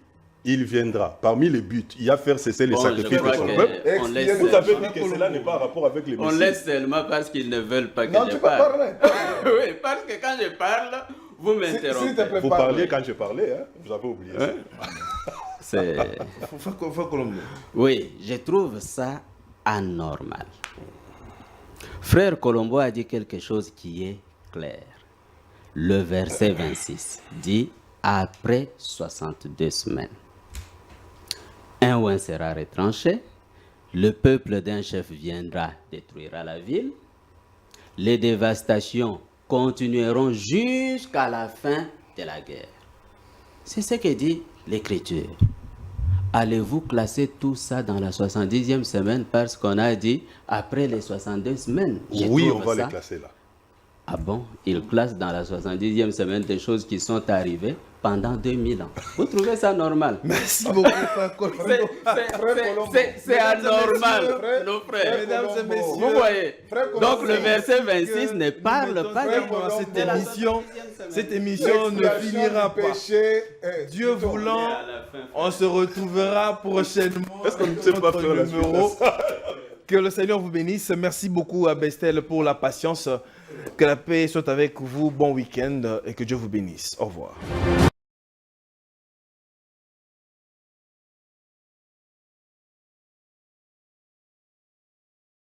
il viendra. Parmi les buts, il y a faire cesser les Bon, sacrifices je de crois son que peuple. on laisse Vous Vous avez seulement. dit que cela n'est pas en rapport avec les On messies. laisse seulement parce qu'ils ne veulent pas que non, je tu peux parle. parler. Oui, parce que quand je parle, vous S'il te m'interrompez. plaît, Vous parle. parliez quand je parlais, hein? Vous avez oublié ça. C'est... Frère Colombo. Oui, je trouve ça anormal. Frère Colombo a dit quelque chose qui est clair. Le verset 26 dit « Après 62 semaines, un oin sera retranché, le peuple d'un chef viendra détruira la ville, les dévastations continueront jusqu'à la fin de la guerre. » C'est ce que dit l'Écriture. Allez-vous classer tout ça dans la 70e semaine parce qu'on a dit après les 62 semaines? Je Oui, on trouve va ça- les classer là. Ah bon? Il classe dans la 70e semaine des choses qui sont arrivées pendant 2000 ans. Vous trouvez ça normal? Merci beaucoup, frère Colombo. C'est anormal, frère- nos frères. Mesdames et messieurs, Vous voyez? Frère Colombo, Donc le verset 26 que ne nous parle mettons pas vraiment de dans cette de la émission. 70e semaine. Cette émission ne l'expiation finira du pas. péché est Dieu plutôt- voulant, à la fin. on se retrouvera prochainement. Est-ce qu'on ne sait pas Notre faire la suite numéro. à ça? Que le Seigneur vous bénisse. Merci beaucoup à Bestel pour la patience. Que la paix soit avec vous. Bon week-end et que Dieu vous bénisse. Au revoir.